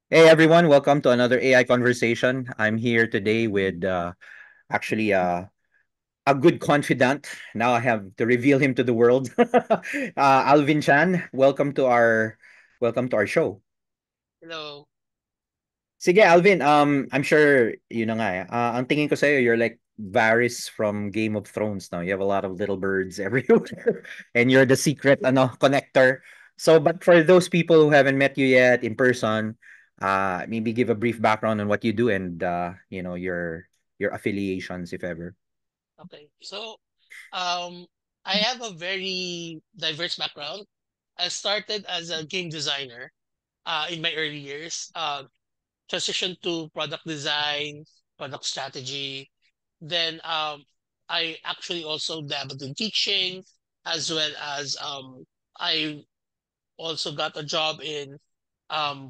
Hey everyone, welcome to another AI conversation. I'm here today with actually a good confidant. Now I have to reveal him to the world. Alvin Chan, welcome to our show. Hello. Sige Alvin, I'm sure yun na nga eh. Ang tingin ko sa'yo, you're like Varys from Game of Thrones now. You have a lot of little birds everywhere and you're the secret connector. So but for those people who haven't met you yet in person, maybe give a brief background on what you do and your affiliations if ever. Okay. Um, I have a very diverse background. I started as a game designer in my early years. Transitioned to product design, product strategy. Then I actually also dabbled in teaching, as well as I also got a job in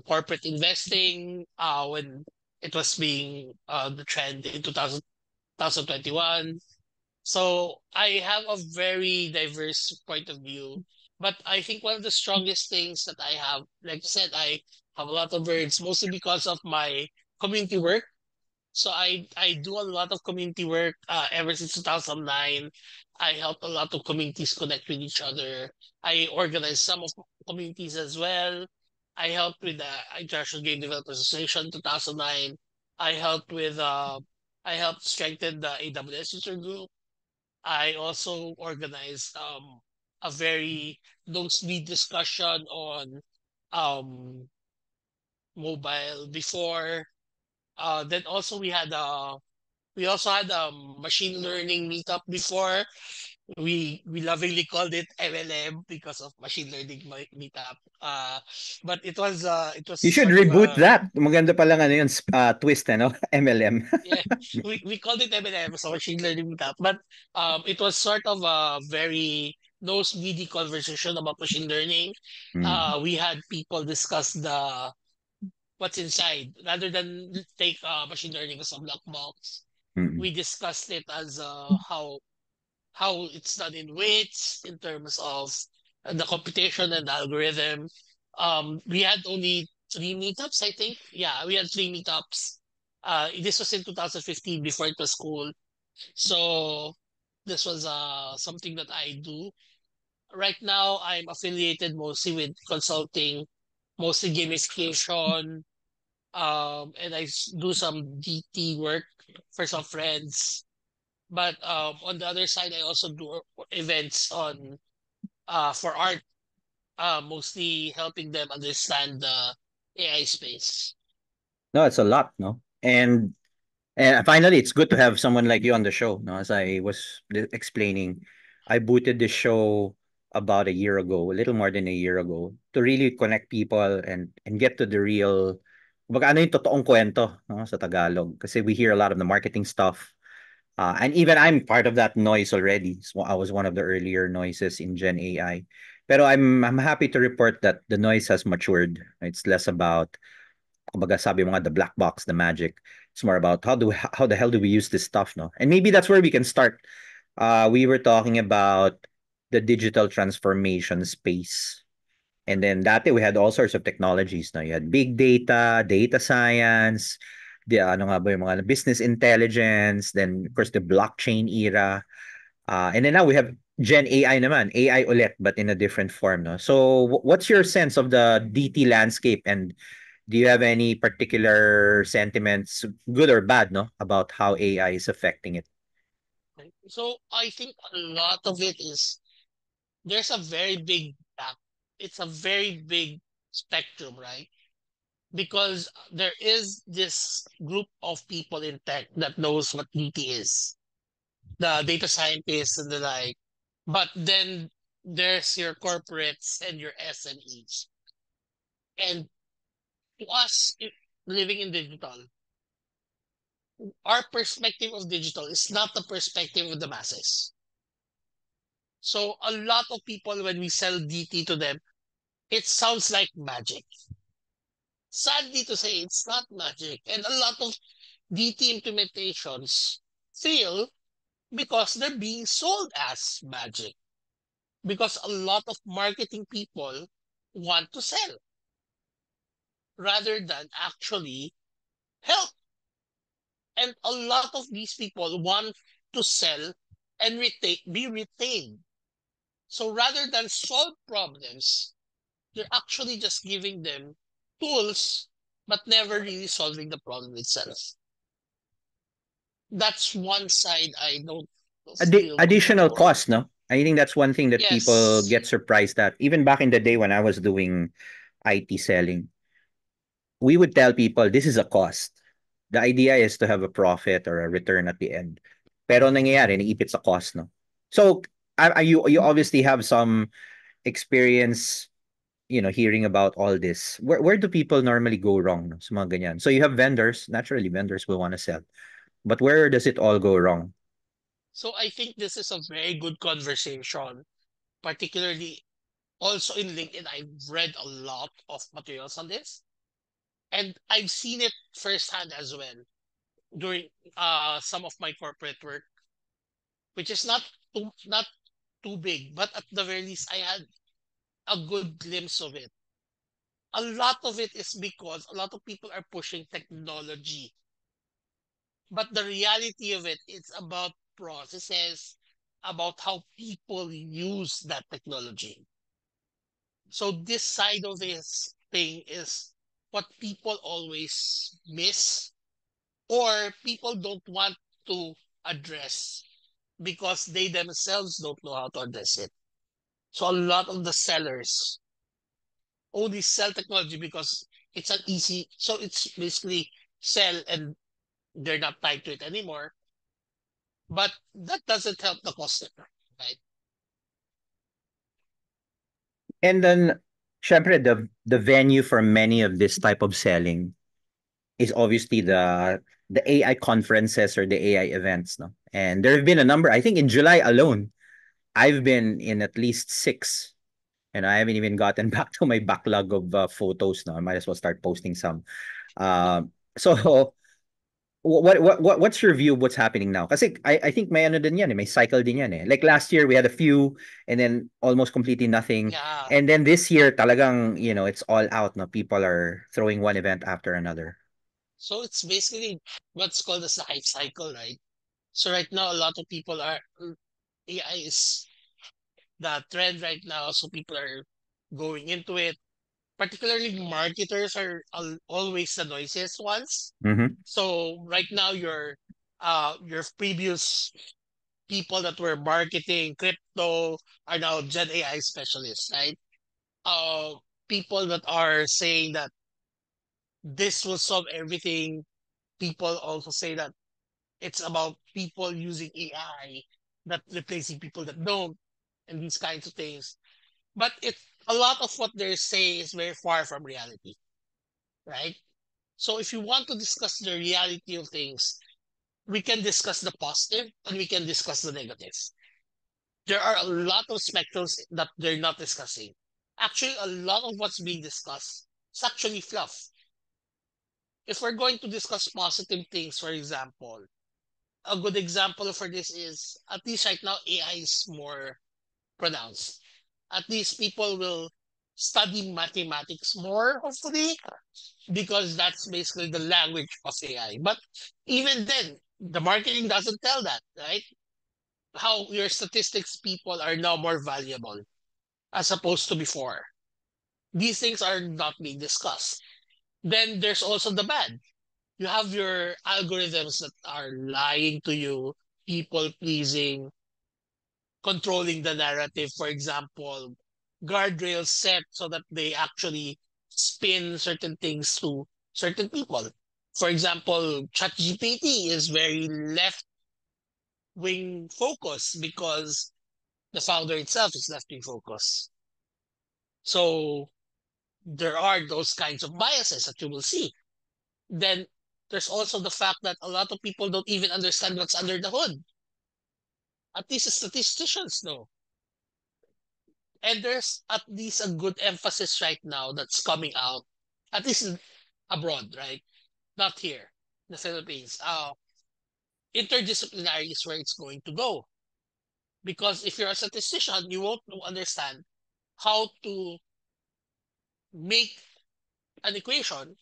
corporate investing when it was being the trend in 2021. So I have a very diverse point of view. But I think one of the strongest things that I have, like I said, I have a lot of words, mostly because of my community work. So I do a lot of community work ever since 2009. I help a lot of communities connect with each other. I organize some of communities as well. I helped with the International Game Developers Association 2009. I helped with I helped strengthen the AWS user group. I also organized a very nosebleed discussion on um mobile before. Then also we also had a machine learning meetup before. We lovingly called it MLM because of machine learning meetup. But it was You should sort of reboot a that. Maganda palang ano yun, twist, ano? MLM. yeah, we called it M&M, so machine learning meetup. But it was sort of a very nosebleedy conversation about machine learning. Mm, We had people discuss the what's inside rather than take machine learning as a black box. mm. We discussed it as how it's done in weights in terms of the computation and the algorithm. We had only three meetups, I think. Yeah, we had three meetups. This was in 2015 before it was cool. So this was something that I do. Right now, I'm affiliated mostly with consulting, mostly gamification, and do some DT work for some friends. But on the other side, I also do events on for art, mostly helping them understand the AI space. No, it's a lot, no? And finally, it's good to have someone like you on the show. No, as I was explaining, I booted this show about a year ago, a little more than a year ago, to really connect people and get to the real, kumbaga ano yung totoong kwento, no, sa Tagalog. Kasi we hear a lot of the marketing stuff. And even I'm part of that noise already. So I was one of the earlier noises in Gen AI. Pero I'm happy to report that the noise has matured. It's less about kumbaga sabi mo nga the black box, the magic. It's more about how the hell do we use this stuff, no? And maybe that's where we can start. We were talking about the digital transformation space. And then dati we had all sorts of technologies, no? You had big data, data science, the ano nga ba yung mga business intelligence, then of course the blockchain era. And then now we have Gen AI naman, AI ulit but in a different form, no? So what's your sense of the DT landscape and do you have any particular sentiments, good or bad, no, about how AI is affecting it? Right? So I think a lot of it is there's a very big gap. It's a very big spectrum, right? Because there is this group of people in tech that knows what DT is, the data scientists and the like. But then there's your corporates and your SMEs. And to us, living in digital, our perspective of digital is not the perspective of the masses. So a lot of people, when we sell DT to them, it sounds like magic. Sadly to say, it's not magic. And a lot of DT implementations fail because they're being sold as magic. Because a lot of marketing people want to sell. rather than actually help. And a lot of these people want to sell and be retained. So rather than solve problems, you're actually just giving them tools, but never really solving the problem itself. That's one side I don't feel Additional comfortable with. cost, no? I think that's one thing that people Yes. get surprised at. Even back in the day when I was doing IT selling, we would tell people this is a cost. The idea is to have a profit or a return at the end. Pero nangyayari, naipit sa cost, no? So, you obviously have some experience, hearing about all this. Where do people normally go wrong, no, sa mga ganyan? So you have vendors. Naturally, vendors will want to sell. But where does it all go wrong? So I think this is a very good conversation, particularly also in LinkedIn. I've read a lot of materials on this, and I've seen it firsthand as well during some of my corporate work, which is not too big, but at the very least I had a good glimpse of it. A lot of it is because a lot of people are pushing technology, but the reality of it is about processes, about how people use that technology. So this side of this thing is what people always miss, or people don't want to address because they themselves don't know how to address it. So a lot of the sellers only sell technology because it's an easy, so it's basically sell and they're not tied to it anymore. But that doesn't help the customer, right? And then, syempre, the venue for many of this type of selling is obviously the AI conferences or the AI events, no? And there have been a number. I think in July alone, I've been in at least six, and I haven't even gotten back to my backlog of photos now. I might as well start posting some. So what's your view of what's happening now? Kasi I think may ano din yan, may cycle din yan eh. Like last year we had a few and then almost completely nothing. Yeah. And then this year talagang, it's all out, no? People are throwing one event after another. So it's basically what's called as the hype cycle, right? So right now, a lot of people are AI is the trend right now, so people are going into it. Particularly, marketers are always the noisiest ones. Mm-hmm. So right now, your previous people that were marketing crypto are now Gen AI specialists, right? Uh, People that are saying that this will solve everything. People also say that it's about people using AI, not replacing people that don't, and these kinds of things. But a lot of what they're saying is very far from reality, right? So if you want to discuss the reality of things, we can discuss the positive and we can discuss the negative. There are a lot of spectrums that they're not discussing. Actually, a lot of what's being discussed is actually fluff. If we're going to discuss positive things, for example, a good example for this is at least right now AI is more pronounced. At least people will study mathematics more, hopefully, because that's basically the language of AI. But even then, the marketing doesn't tell that, right? How your statistics people are now more valuable as opposed to before. These things are not being discussed. Then there's also the bad. You have your algorithms that are lying to you, people pleasing, controlling the narrative, for example, guardrails set so that they actually spin certain things to certain people. For example, ChatGPT is very left wing focused because the founder itself is left wing focused. So there are those kinds of biases that you will see. Then there's also the fact that a lot of people don't even understand what's under the hood. At least the statisticians know. And there's at least a good emphasis right now that's coming out, at least abroad, right? Not here, in the Philippines. Interdisciplinary is where it's going to go. Because if you're a statistician, you won't understand how to make an equation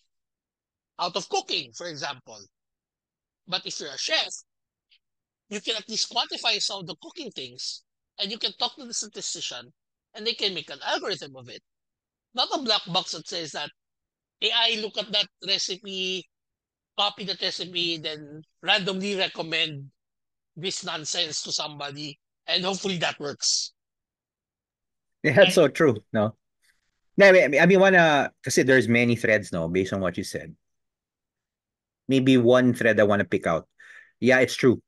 out of cooking, for example. But if you're a chef, you can at least quantify some of the cooking things, and you can talk to the statistician, and they can make an algorithm of it. Not a black box that says that AI look at that recipe, copy that recipe, then randomly recommend this nonsense to somebody, and hopefully that works. Yeah, that's Right? so true. No. No, I mean, kasi there's many threads, no, based on what you said. Maybe one thread I want to pick out. Yeah, it's true.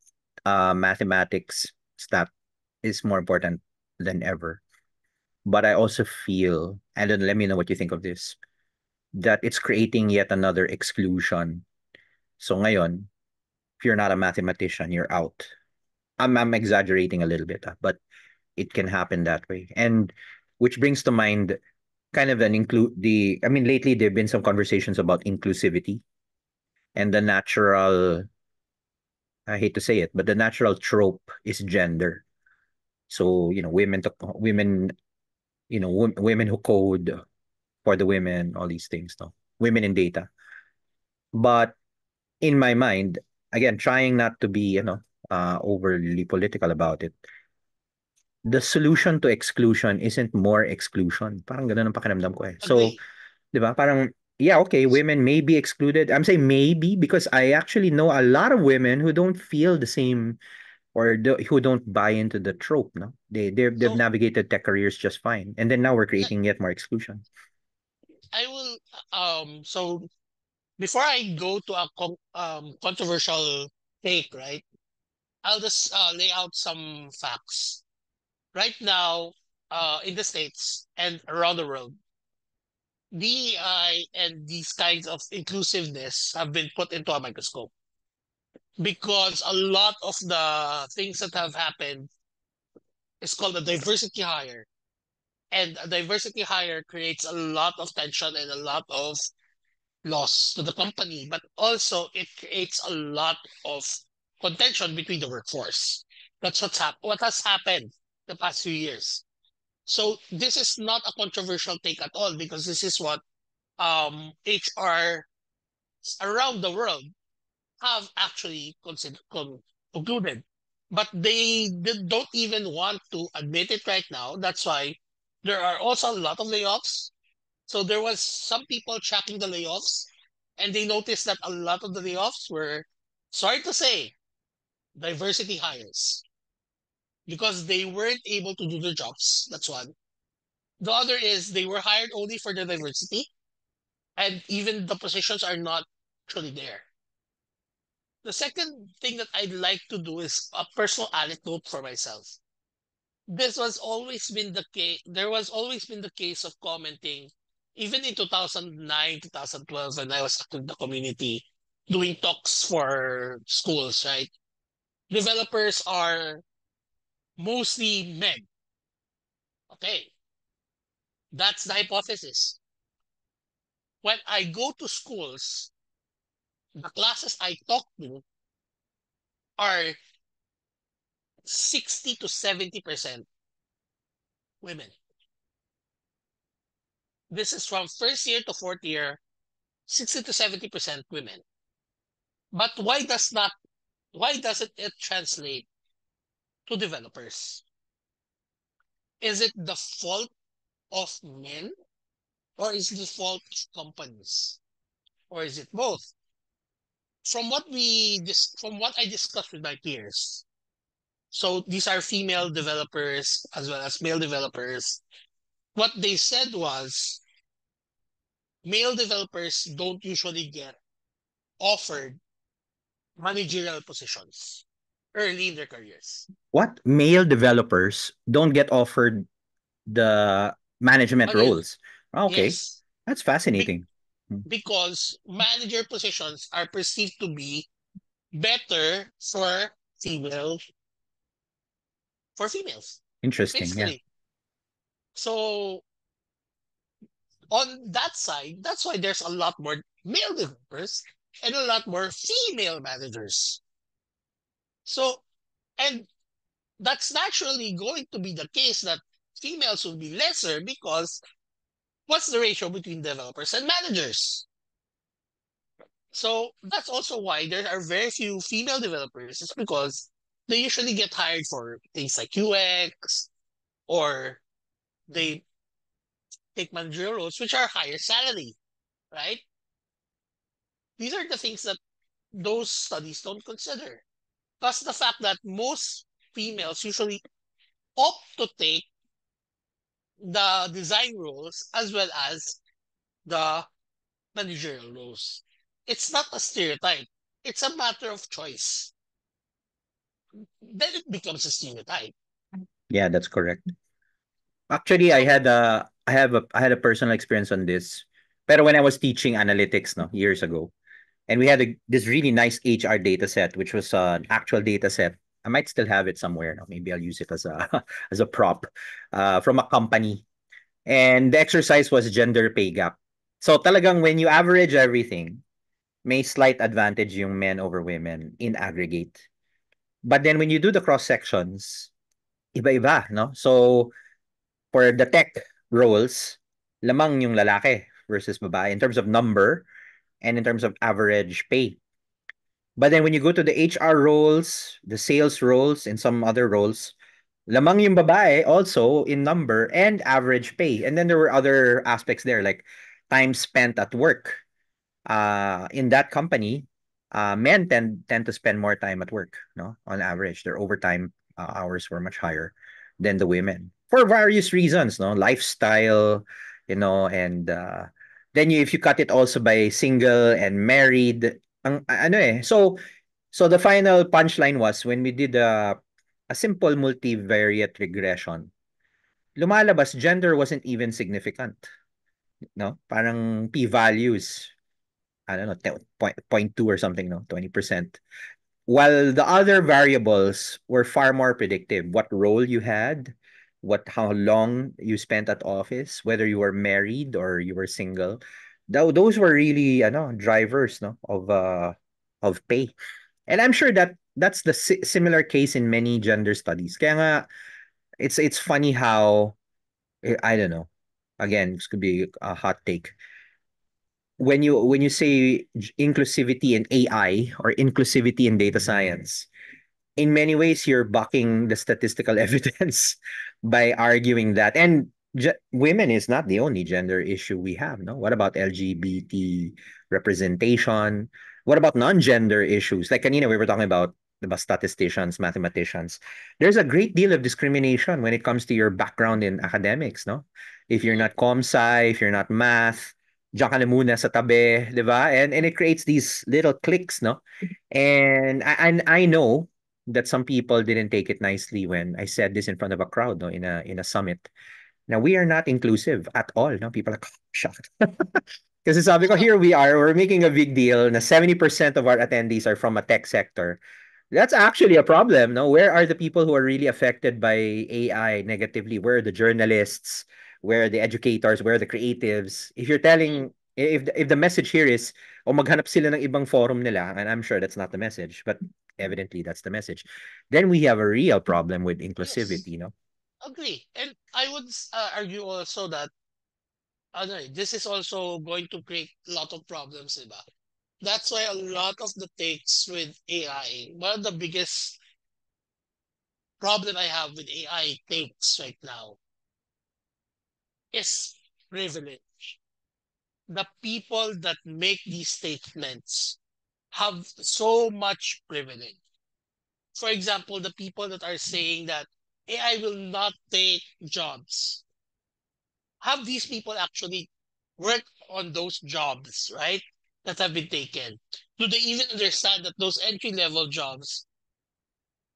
Mathematics stat is more important than ever. But I also feel, and then let me know what you think of this, that it's creating yet another exclusion. So ngayon, if you're not a mathematician, you're out. I'm exaggerating a little bit, but it can happen that way. And which brings to mind kind of an include the I mean lately there've been some conversations about inclusivity and the natural I hate to say it, but the natural trope is gender. So, women, women who code for the women, all these things, no? Women in data. But in my mind, again, trying not to be, overly political about it, the solution to exclusion isn't more exclusion. Parang ganun ang pakiramdam ko eh. So, Agree. 'di ba? Parang yeah, okay, women may be excluded. I'm saying maybe because I actually know a lot of women who don't feel the same who don't buy into the trope, no? They've So navigated tech careers just fine. And then now we're let, creating yet more exclusion. I will so before I go to a controversial take, right? I'll just lay out some facts. Right now, in the States and around the world, DEI and these kinds of inclusiveness have been put into a microscope because a lot of the things that have happened is called a diversity hire. And a diversity hire creates a lot of tension and a lot of loss to the company, but also it creates a lot of contention between the workforce. That's what has happened the past few years. So this is not a controversial take at all because this is what HR around the world have actually concluded. But they don't even want to admit it right now. That's why there are also a lot of layoffs. So there was some people tracking the layoffs, and they noticed that a lot of the layoffs were, sorry to say, diversity hires because they weren't able to do their jobs. That's one. The other is they were hired only for the diversity, and even the positions are not actually there. The second thing that I'd like to do is a personal anecdote for myself. This was always been the case. There was always been the case of commenting, even in 2009, 2012, when I was active in the community doing talks for schools, right? Developers are mostly men. Okay, that's the hypothesis. When I go to schools, the classes I talk to are 60 to 70% women. This is from first year to fourth year, 60 to 70% women. But why doesn't it translate to developers? Is it the fault of men or is it the fault of companies? Or is it both? From what I discussed with my peers, so these are female developers as well as male developers. What they said was male developers don't usually get offered managerial positions early in their careers. What? Male developers don't get offered the management Manage- roles. Okay. yes, That's be- fascinating. Hmm. because manager positions are perceived to be better female for females, Interesting. Yeah. basically. So on that side, that's why there's a lot more male developers and a lot more female managers. So, and that's naturally going to be the case that females will be lesser because what's the ratio between developers and managers? So that's also why there are very few female developers. It's because they usually get hired for things like UX, or they take managerial roles, which are higher salary, right? These are the things that those studies don't consider. Plus the fact that most females usually opt to take the design roles as well as the managerial roles. It's not a stereotype. It's a matter of choice. Then it becomes a stereotype. Yeah, that's correct. Actually, So, I had a personal experience on this. Pero when I was teaching analytics, no, years ago, and we had this really nice HR data set, which was an actual data set. I might still have it somewhere. No? Maybe I'll use it as a as a prop from a company. And the exercise was gender pay gap. So talagang when you average everything, may slight advantage yung men over women in aggregate. But then when you do the cross sections, iba-iba, no? So for the tech roles, lamang yung lalaki versus babae in terms of number and in terms of average pay. But then when you go to the HR roles, the sales roles, and some other roles, lamang yung babae also in number and average pay. And then there were other aspects there like time spent at work. In that company, men tend to spend more time at work, no? On average, their overtime hours were much higher than the women for various reasons, no? Lifestyle, and then if you cut it also by single and married, ano eh. So the final punchline was when we did a simple multivariate regression, lumalabas gender wasn't even significant, no? Parang p-values, I don't know, point 2 or something, no, 20%. While the other variables were far more predictive, what role you had, how long you spent at office, whether you were married or you were single. Those were really drivers, no, of pay. And I'm sure that that's the similar case in many gender studies. Kaya nga, it's funny how I don't know. Again, this could be a hot take. When you say inclusivity in AI or inclusivity in data science, in many ways you're bucking the statistical evidence by arguing that. And women is not the only gender issue we have, no? What about LGBT representation? What about non-gender issues? Like kanina we were talking about the statisticians, mathematicians. There's a great deal of discrimination when it comes to your background in academics, no? If you're mhm, not com sci, if you're not math, diyan ka na muna sa tabi, di ba? And it creates these little cliques, no? And I know that some people didn't take it nicely when I said this in front of a crowd, no, in a summit. Now we are not inclusive at all. No, people are like, "Oh, shocked." Kasi sabi ko, yeah, here we are, we're making a big deal na 70% of our attendees are from a tech sector. That's actually a problem, no? Where are the people who are really affected by AI negatively? Where are the journalists? Where are the educators? Where are the creatives? If you're mhm, telling, if the message here is, o maghanap sila ng ibang forum nila, and I'm sure that's not the message, but evidently that's the message, then we have a real problem with yes, inclusivity, no? agree. And I would argue also that this is also going to create a lot of problems, diba? That's why a lot of the takes with AI, one of the biggest problem I have with AI takes right now is privilege. The people that make these statements have so much privilege. For example, the people that are saying that AI will not take jobs. Have these people actually worked on those jobs, right? That have been taken? Do they even understand that those entry level jobs,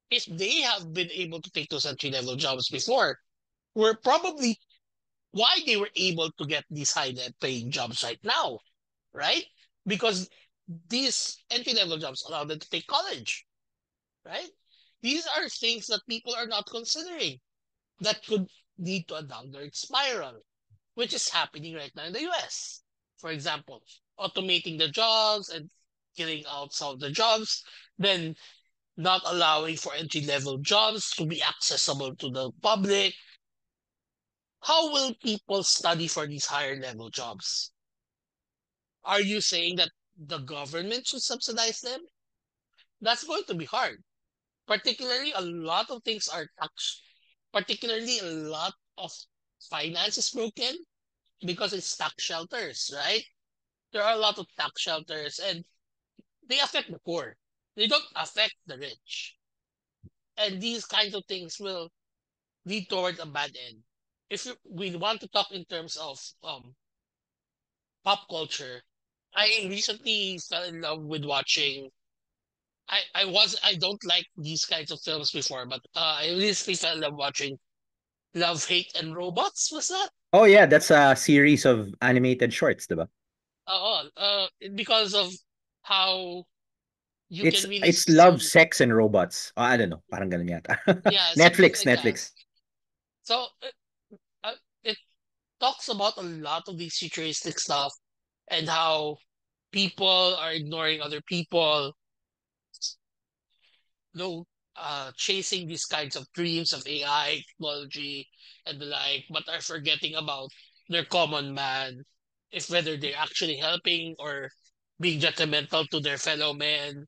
if they have been able to take those entry level jobs before, were probably why they were able to get these high paying jobs right now, right? Because these entry level jobs allow them to take college, right? These are things that people are not considering that could lead to a downward spiral, which is happening right now in the US. For example, automating the jobs and killing out some of the jobs, then not allowing for entry level jobs to be accessible to the public. how will people study for these higher level jobs? Are you saying that the government should subsidize them? That's going to be hard. Particularly, a lot of things are tax. Particularly, a lot of finance is broken because it's tax shelters, right? There are a lot of tax shelters, and they affect the poor. They don't affect the rich. And these kinds of things will lead towards a bad end. If we want to talk in terms of pop culture, I recently fell in love with watching. I don't like these kinds of films before, but I recently fell in love watching Love, Hate, and Robots. Was that? Oh yeah, that's a series of animated shorts, diba? Because of how you It's can really it's love, see, sex, and robots. I don't know, parang ganun yata. yeah, something Netflix, like that. Netflix. So it talks about a lot of these futuristic stuff and how people are ignoring other people, no, chasing these kinds of dreams of AI technology and the like, but are forgetting about their common man, if whether they're actually helping or being detrimental to their fellow men.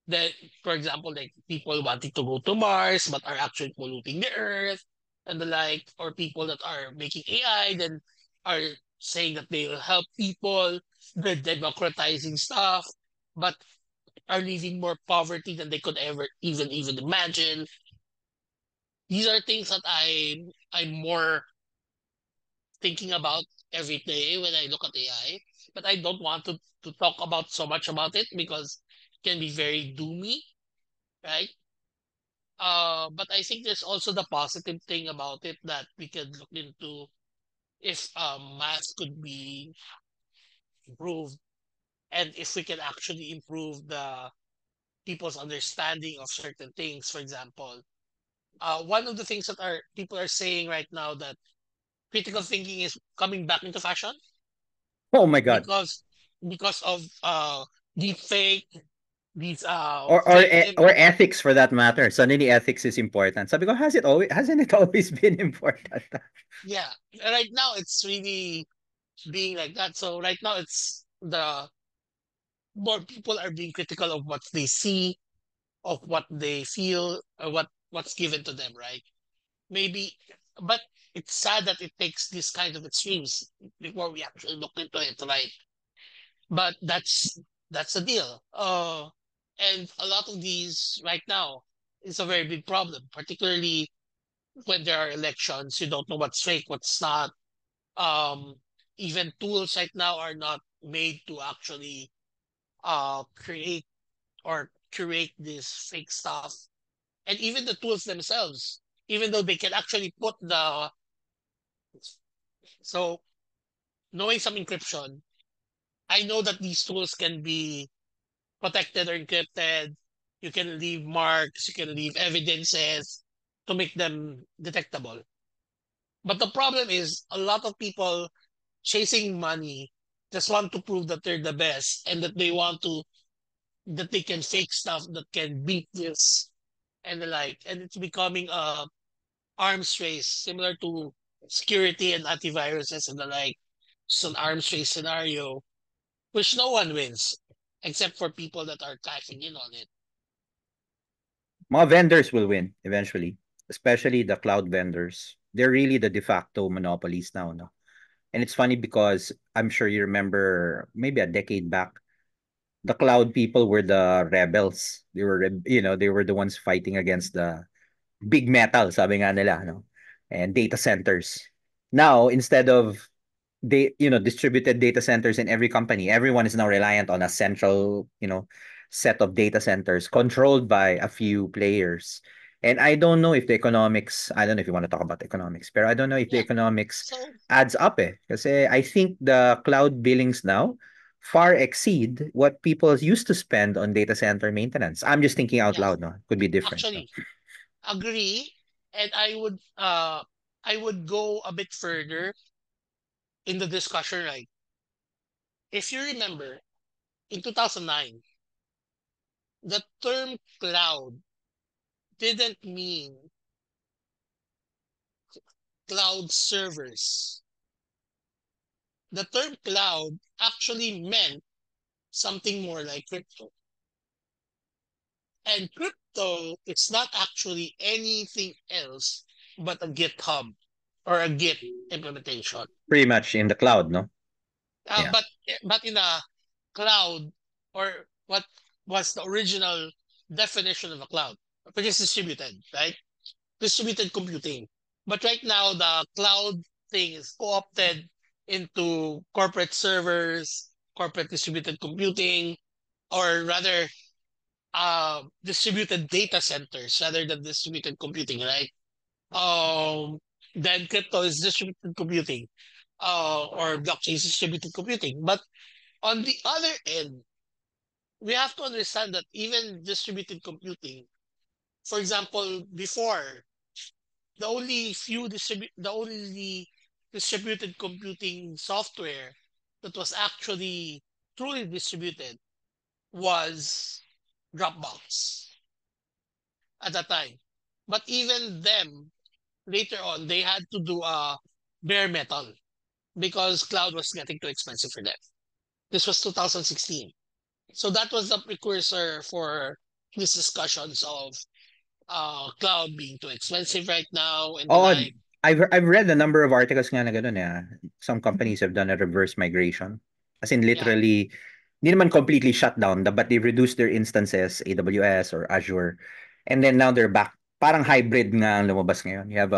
That, for example, like people wanting to go to Mars but are actually polluting the Earth and the like, or people that are making AI then are saying that they will help people, they're democratizing stuff, but are leaving more poverty than they could ever even imagine. These are things that I'm more thinking about every day when I look at AI. But I don't want to talk about so much about it because it can be very doomy, right? But I think there's also the positive thing about it that we could look into if math could be improved and if we can actually improve the people's understanding of certain things. For example, one of the things that are people are saying right now that critical thinking is coming back into fashion Oh my god. because of deep fake, these Or ethics for that matter. Suddenly ethics is important. Sabi ko, hasn't it always been important? yeah. Right now it's really being like that. So right now it's the more people are being critical of what they see, of what they feel, or what's given to them, right? Maybe, but it's sad that it takes this kind of extremes before we actually look into it, right? But that's the deal. And a lot of these right now is a very big problem, particularly when there are elections. You don't know what's fake, what's not. Um, Even tools right now are not made to actually create or curate this fake stuff. And even the tools themselves, even though they can actually put the so knowing some encryption, I know that these tools can be protected or encrypted. You can leave marks, you can leave evidences to make them detectable. But the problem is a lot of people chasing money just want to prove that they're the best and that that they can fake stuff that can beat this and the like. And it's becoming a arms race similar to security and antiviruses and the like. It's an arms race scenario, which no one wins except for people that are cashing in on it. Mga vendors will win eventually, especially the cloud vendors. They're really the de facto monopolies now, no? And it's funny because I'm sure you remember maybe a decade back, the cloud people were the rebels. They were the ones fighting against the big metal, sabi nga nila, no? And data centers. Now, instead of distributed data centers in every company, everyone is now reliant on a central, set of data centers controlled by a few players. And I don't know if you want to talk about economics, but I don't know if the Yeah. economics So adds up eh. Kasi I think the cloud billings now far exceed what people used to spend on data center maintenance. I'm just thinking out yeah, loud, no? Could be different. No? actually agree. And I would go a bit further in the discussion, right? If you remember, in 2009, the term cloud didn't mean cloud servers. The term cloud actually meant something more like crypto. And crypto is not actually anything else but a GitHub or a Git implementation. Pretty much in the cloud, no? Uh, Yeah. but but in a cloud, or what was the original definition of a cloud, which is distributed, right? Distributed computing. But right now, the cloud thing is co-opted into corporate servers, corporate distributed computing, or rather, distributed data centers rather than distributed computing, right? Um, then crypto is distributed computing, or blockchain is distributed computing. But on the other end, we have to understand that even distributed computing, for example, before the only distributed computing software that was actually truly distributed was Dropbox at that time. But even them, later on, they had to do a bare metal because cloud was getting too expensive for them. This was 2016. So that was the precursor for these discussions of cloud being too expensive right now and the Oh, like. I've read a number of articles nga na gano'n, some companies have done a reverse migration. As in Yeah. literally, hindi naman completely shut down, but they've reduced their instances, AWS or Azure. And then now they're back. Parang hybrid nga ang lumabas ngayon. You have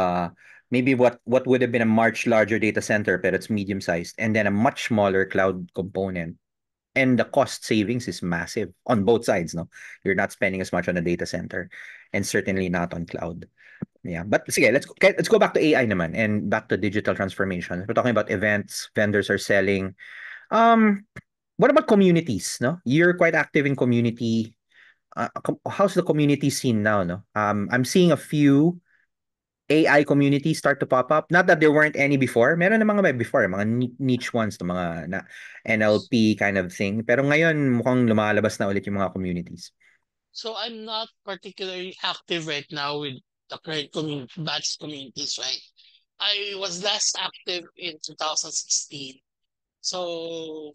maybe what would have been a much larger data center, but it's medium sized, and then a much smaller cloud component. And the cost savings is massive on both sides, no? You're not spending as much on a data center and certainly not on cloud. Yeah, but sige, let's go back to AI naman and back to digital transformation. We're talking about events, vendors are selling. Um, what about communities, no? You're quite active in community. How's the community scene now, no? I'm seeing a few AI communities start to pop up. Not that there weren't any before. Meron na mga may before, mga niche ones, to mga NLP kind of thing. Pero ngayon, mukhang lumalabas na ulit yung mga communities. So I'm not particularly active right now with the current batch communities, right? I was last active in 2016. So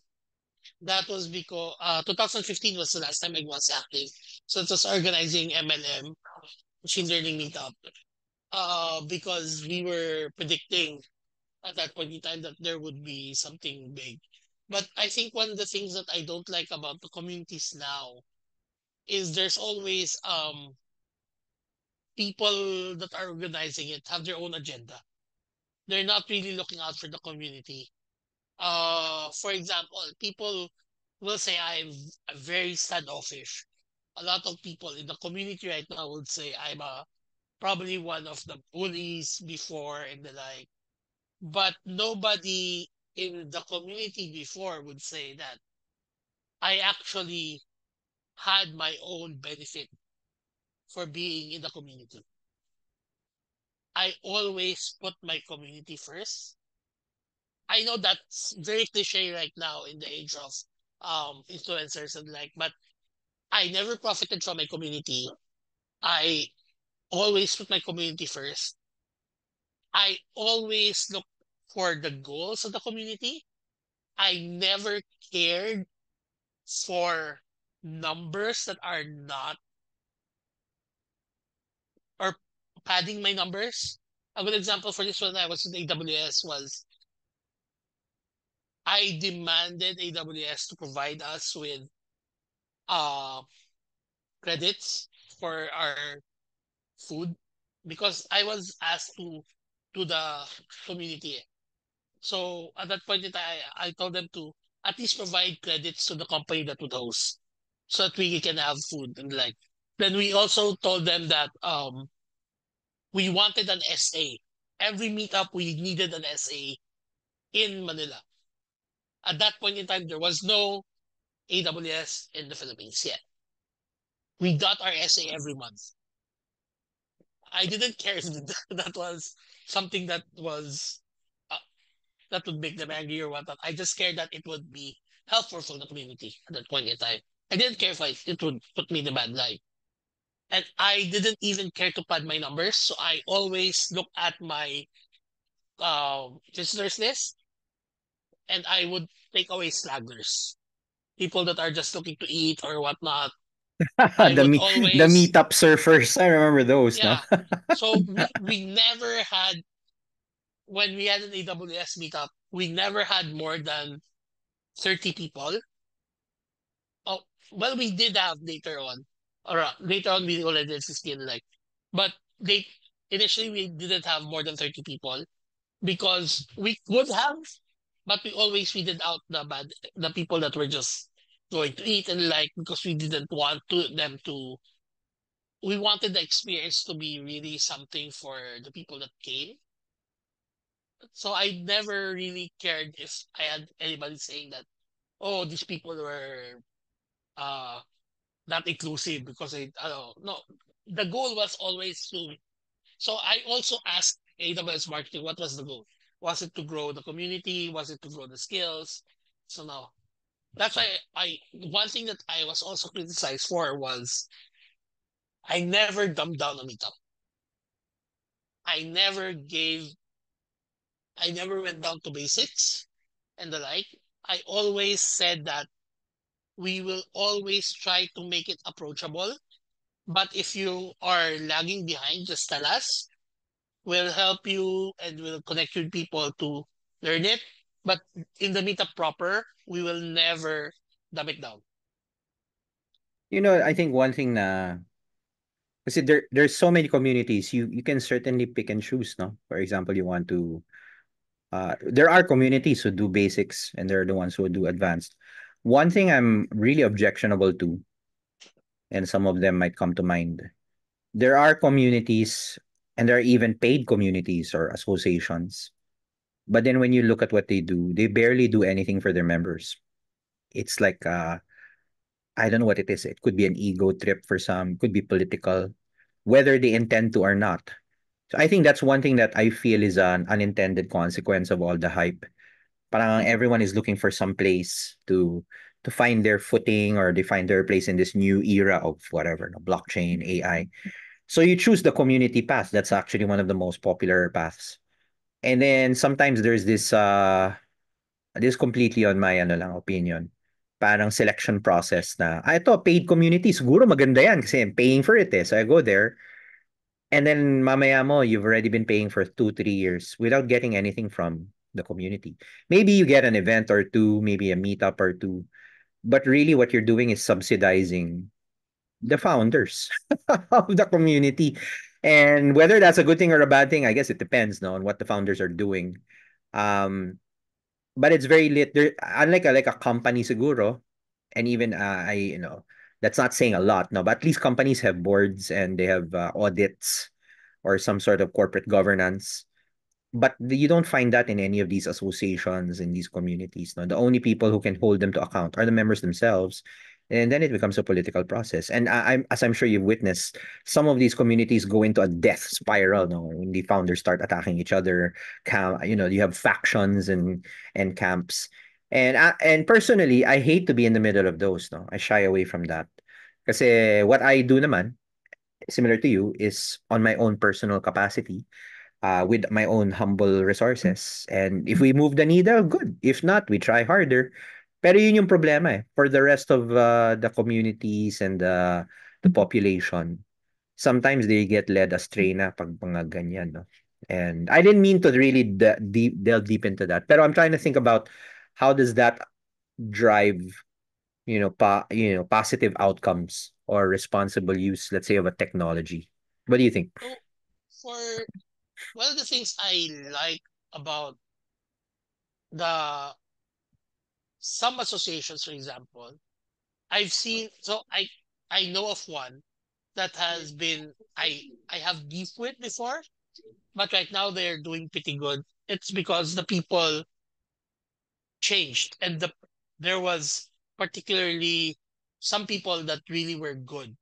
that was because 2015 was the last time I was active. So it was organizing MLM, machine learning meetup, because we were predicting at that point in time that there would be something big. But I think one of the things that I don't like about the communities now is there's always people that are organizing it have their own agenda. They're not really looking out for the community. For example, people will say I'm very standoffish. A lot of people in the community right now would say I'm probably one of the bullies before and the like. But nobody in the community before would say that I actually had my own benefit for being in the community. I always put my community first. I know that's very cliche right now in the age of influencers and like, but I never profited from my community. I always put my community first. I always look for the goals of the community. I never cared for numbers that are not, or padding my numbers. A good example for this one, I was in AWS, was I demanded AWS to provide us with uh credits for our food because I was asked to the community. So at that point in time, I told them to at least provide credits to the company that would host so that we can have food and like. Then we also told them that we wanted an SA. Every meetup we needed an SA in Manila. At that point in time, there was no AWS in the Philippines yet. We got our SA every month. I didn't care if that was something uh, that would make them angry or whatnot. I just cared that it would be helpful for the community at that point in time. I didn't care if it would put me in a bad light. And I didn't even care to pad my numbers. So I always look at my visitors list, and I would take away slaggers, people that are just looking to eat or whatnot. I the would me the always, meetup surfers. I remember those, no? yeah. So we never had, when we had an AWS meetup, we never had more than 30 people. Oh, well, we did have later on, or later on we already did 15, like, but they initially we didn't have more than 30 people because we could have, but we always weeded out the people that were just going to eat and like, because we didn't want them to, we wanted the experience to be really something for the people that came. So I never really cared if I had anybody saying that, oh, these people were uh not inclusive because I don't know. No, the goal was always to. So I also asked AWS marketing, what was the goal? Was it to grow the community? Was it to grow the skills? So now that's why I one thing that I was also criticized for was I never dumbed down a meetup. I never gave. I never went down to basics and the like. I always said that we will always try to make it approachable. But if you are lagging behind, just tell us. We'll help you and we'll connect you with people to learn it. But in the meetup proper, we will never dumb it down. I think one thing na kasi there's so many communities, you can certainly pick and choose, no? For example, you want to there are communities who do basics and there are the ones who do advanced. One thing I'm really objectionable to, and some of them might come to mind, there are communities and there are even paid communities or associations. But then when you look at what they do, they barely do anything for their members. It's like I don't know what it is. It could be an ego trip for some, could be political, whether they intend to or not. So I think that's one thing that I feel is an unintended consequence of all the hype. Parang everyone is looking for some place to find their footing or they find their place in this new era of whatever, no, blockchain, AI. So you choose the community path. That's actually one of the most popular paths. And then sometimes there's this completely on my ano lang opinion. Parang selection process na, ito, paid community, siguro maganda yan kasi I'm paying for it eh. So I go there, and then mamaya mo, you've already been paying for 2, 3 years without getting anything from the community. Maybe you get an event or two, maybe a meetup or two, but really what you're doing is subsidizing the founders of the community. And whether that's a good thing or a bad thing, I guess it depends, no, on what the founders are doing. Um, but it's very lit. There, unlike a company, siguro, and even that's not saying a lot, no, but at least companies have boards and they have audits or some sort of corporate governance. But you don't find that in any of these associations in these communities. No, the only people who can hold them to account are the members themselves, and then it becomes a political process. And as I'm sure you've witnessed, some of these communities go into a death spiral. No, when the founders start attacking each other, you have factions and camps. And personally, I hate to be in the middle of those. No, I shy away from that. Kasi what I do naman, similar to you, is on my own personal capacity with my own humble resources. And if we move the needle, good. If not, we try harder. Pero yun yung problema eh. For the rest of the communities and the population, sometimes they get led astray na pag mga ganyan, no? And I didn't mean to really delve deep into that. Pero I'm trying to think about how does that drive, positive outcomes or responsible use, let's say, of a technology. What do you think? So for one of the things I like about the some associations, for example, I've seen, so I know of one that has been I have beef with before, but right now they're doing pretty good. It's because the people changed and there was particularly some people that really were good,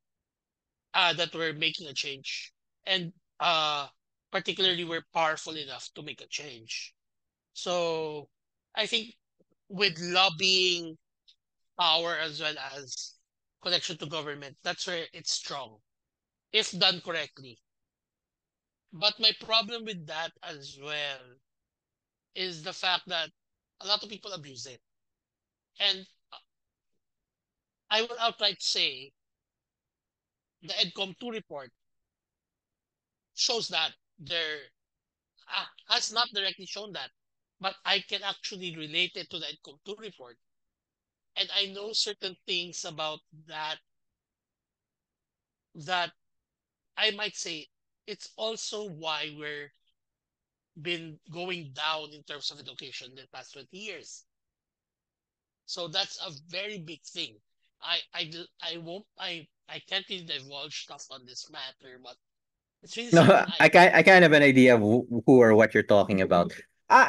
that were making a change, and uh particularly were powerful enough to make a change. So I think with lobbying power as well as connection to government, that's where it's strong if done correctly. But my problem with that as well is the fact that a lot of people abuse it. And I will outright say the EDCOM 2 report shows that there has not directly shown that, but I can actually relate it to the EDCOM 2 report. And I know certain things about that I might say it's also why we're been going down in terms of education in the past 20 years. So that's a very big thing. I won't I can't really divulge stuff on this matter, but it's really No, something I kind of have an idea of who or what you're talking about.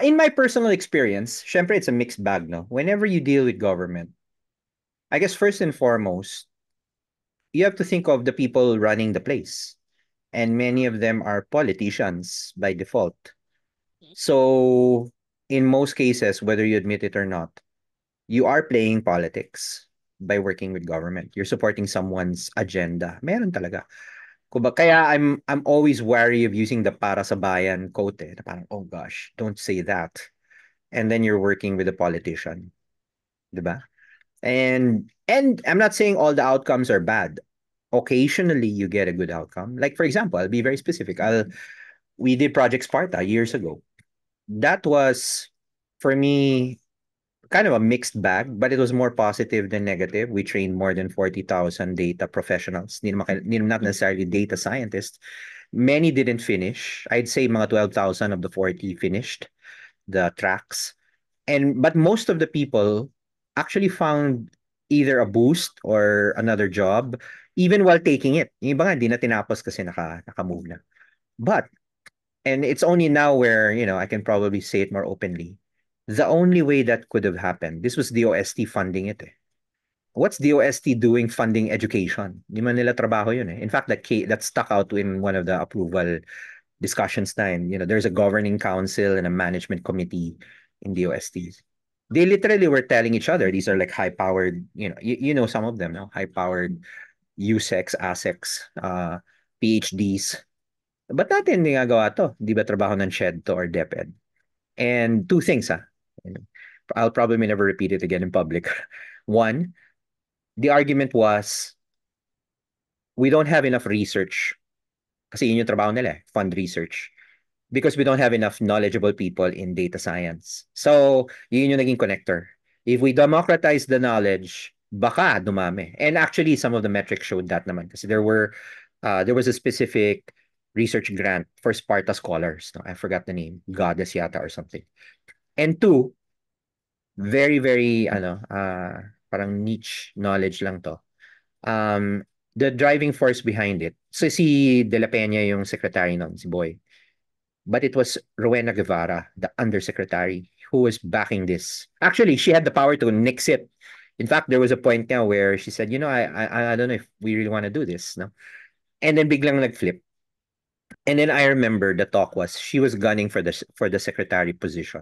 In my personal experience, syempre it's a mixed bag, no? Whenever you deal with government, I guess first and foremost, you have to think of the people running the place. And many of them are politicians by default. So, in most cases, whether you admit it or not, you are playing politics by working with government. You're supporting someone's agenda. Meron talaga. Kaya I'm always wary of using the para sa bayan quote eh. Na parang, oh gosh, don't say that. And then you're working with a politician. 'Di ba? And I'm not saying all the outcomes are bad. Occasionally you get a good outcome. Like for example, I'll be very specific. We did Project Sparta years ago. That was for me kind of a mixed bag, but it was more positive than negative. We trained more than 40,000 data professionals, not necessarily data scientists. Many didn't finish. I'd say mga 12,000 of the 40 finished the tracks. But most of the people actually found either a boost or another job even while taking it. Yung iba nga, hindi na tinapos kasi naka-move na. But and it's only now where, I can probably say it more openly. The only way that could have happened, this was DOST funding it eh. What's DOST doing funding education? Di man nila trabaho yun eh. In fact, that stuck out in one of the approval discussions time. There's a governing council and a management committee in DOSTs. They literally were telling each other, these are like high-powered, you know some of them, no? High-powered USEX, ASEX, PhDs. Ba't natin ginagawa to? Di ba trabaho ng SHED to or DepEd? And two things, ah. I'll probably never repeat it again in public. One, the argument was, we don't have enough research. Kasi yun yung trabaho nila, fund research. Because we don't have enough knowledgeable people in data science. So, yun yung naging connector. If we democratize the knowledge, baka dumami. And actually, some of the metrics showed that naman. Kasi there was a specific research grant for Sparta scholars. No? I forgot the name. Goddess yata or something. And two, very, very, parang niche knowledge lang to. Um, the driving force behind it. So si De La Peña yung secretary nun, si Boy. But it was Rowena Guevara, the undersecretary, who was backing this. Actually, she had the power to nix it. In fact, there was a point now where she said, I don't know if we really want to do this, no? And then biglang nag-flip. And then I remember the talk was she was gunning for the secretary position.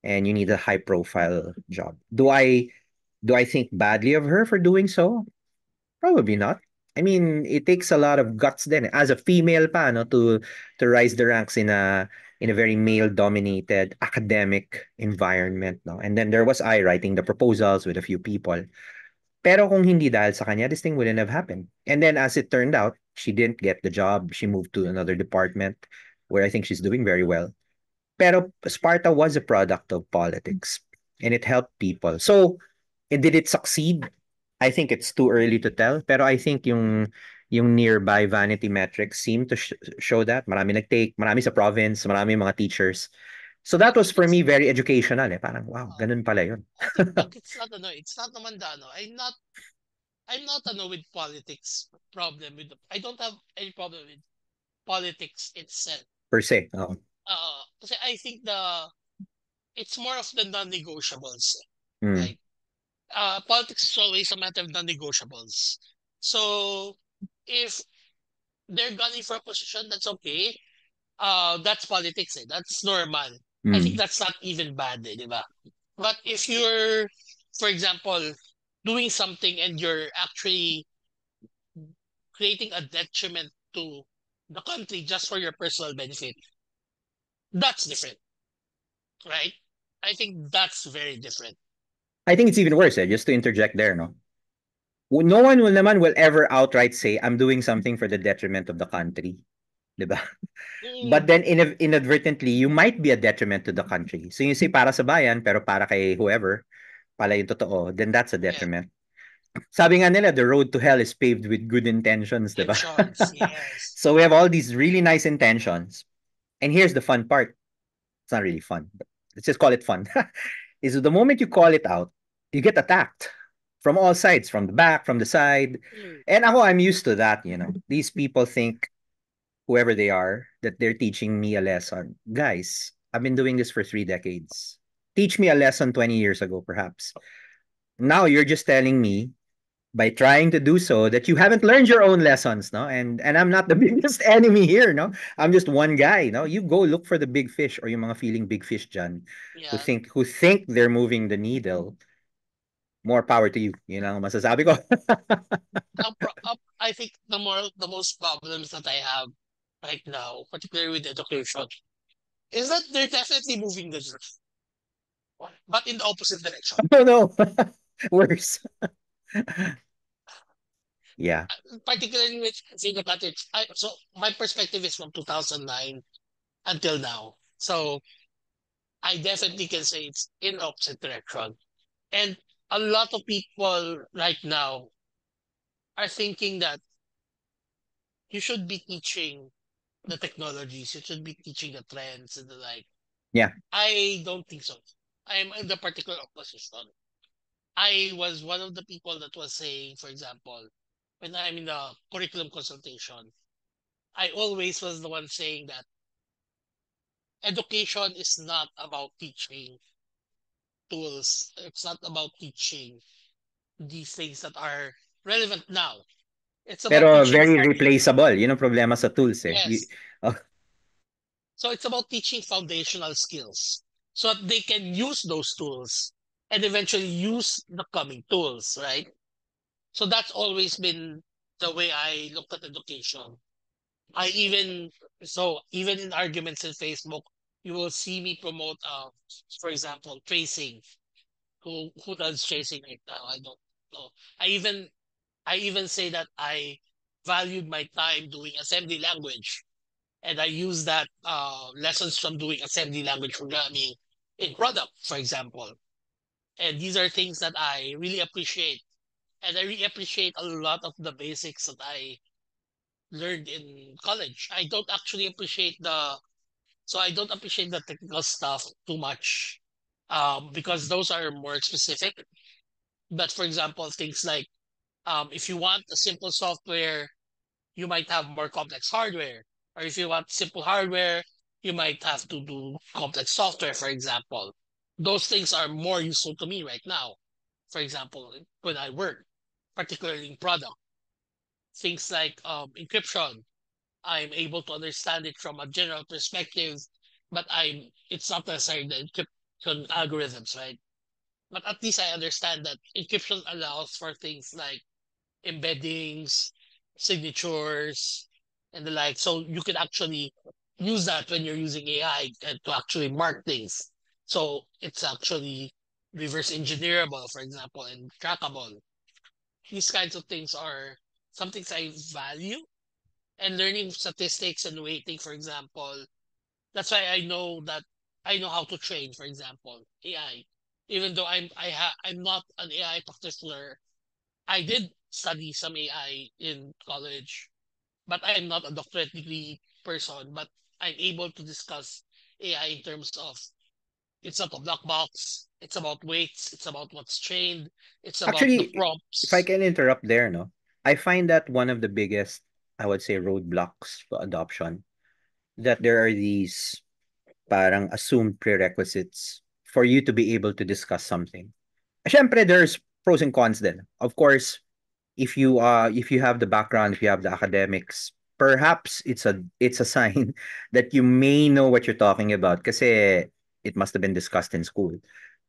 And you need a high profile job. Do I think badly of her for doing so? Probably not. I mean, it takes a lot of guts then as a female pa no to rise the ranks in a very male dominated academic environment no. And then there was I writing the proposals with a few people. Pero kung hindi dahil sa kanya, this thing wouldn't have happened. And then as it turned out, she didn't get the job. She moved to another department where I think she's doing very well. Pero Sparta was a product of politics and it helped people. So, did it succeed? I think it's too early to tell. Pero I think yung nearby vanity metrics seem to show that. Marami nag-take, marami sa province, marami mga teachers. So I that was think for it's me very educational eh. Parang wow, ganun pala yun. I think Doug, it's not it's not naman the I'm not with politics problem with I don't have any problem with politics itself. Per se. Oo. Kasi I think it's more of the non-negotiables. Mm. Like politics is always a matter of non-negotiables. So if they're gunning for a position, that's okay. That's politics. That's normal. I think Mm. that's not even bad, di ba? But if you're, for example, doing something and you're actually creating a detriment to the country just for your personal benefit, that's different. right? I think that's very different. I think it's even worse, just to interject there, no? No one will ever outright say, I'm doing something for the detriment of the country. 'Di ba? Mm, But then inadvertently, you might be a detriment to the country. So you say para sa bayan, pero para kay whoever, pala yung totoo, then that's a yeah, detriment. Sabi nga nila, the road to hell is paved with good intentions, 'di ba? tensions, yes. So we have all these really nice intentions. And here's the fun part. It's not really fun, but let's just call it fun. Is the moment you call it out, you get attacked from all sides, from the back, from the side. Mm, And ako, I'm used to that, you know. These people think, whoever they are, that they're teaching me a lesson. Guys, I've been doing this for 3 decades. Teach me a lesson 20 years ago, perhaps. Now you're just telling me by trying to do so that you haven't learned your own lessons, no? And I'm not the biggest enemy here, no? I'm just one guy, no? You go look for the big fish or yung mga feeling big fish dyan yeah. who think they're moving the needle. More power to you. Yun ang masasabi ko. I think the most problems that I have right now, particularly with education, is that they're definitely moving the needle, but in the opposite direction. Oh no. Worse. Yeah. Particularly with Singapore, so my perspective is from 2009 until now. So I definitely can say it's in opposite direction. And a lot of people right now are thinking that you should be teaching the technologies, you should be teaching the trends and the like. Yeah. I don't think so. I'm in the particular opposition. I was one of the people that was saying, for example, when I'm in the curriculum consultation, I always was the one saying that education is not about teaching tools. It's not about teaching these things that are relevant now. It's about Pero teaching very foundation. replaceable. Yun ang problema sa tools eh. Yes. Oh, So it's about teaching foundational skills so that they can use those tools and eventually use the coming tools, right? So that's always been the way I looked at education. I even even in arguments in Facebook, you will see me promote for example, tracing. Who does tracing right now? I don't know. I even say that I valued my time doing assembly language, and I use that lessons from doing assembly language programming in product, for example. And these are things that I really appreciate, and I really appreciate a lot of the basics that I learned in college. I don't appreciate the technical stuff too much, because those are more specific. But for example, things like if you want a simple software, you might have more complex hardware. Or if you want simple hardware, you might have to do complex software, for example. Those things are more useful to me right now. For example, when I work, particularly in product, things like encryption, I'm able to understand it from a general perspective, but it's not necessarily the encryption algorithms, right? But at least I understand that encryption allows for things like embeddings, signatures, and the like. So you can actually use that when you're using AI and to actually mark things. So it's actually reverse engineerable, for example, and trackable. These kinds of things are some things I value. And learning statistics and weighting, for example, that's why I know how to train, for example, AI. Even though I'm not an AI practitioner, I did study some AI in college, but I'm not a doctorate degree person. But I'm able to discuss AI in terms of it's not a black box. It's about weights. It's about what's trained. It's about the actually, if I prompts. can interrupt there, no? I find that one of the biggest, I would say, roadblocks to adoption, that there are these parang assumed prerequisites for you to be able to discuss something. Siyempre, there's pros and cons then. Of course, if you have the background, if you have the academics, perhaps it's a sign that you may know what you're talking about kasi it must have been discussed in school.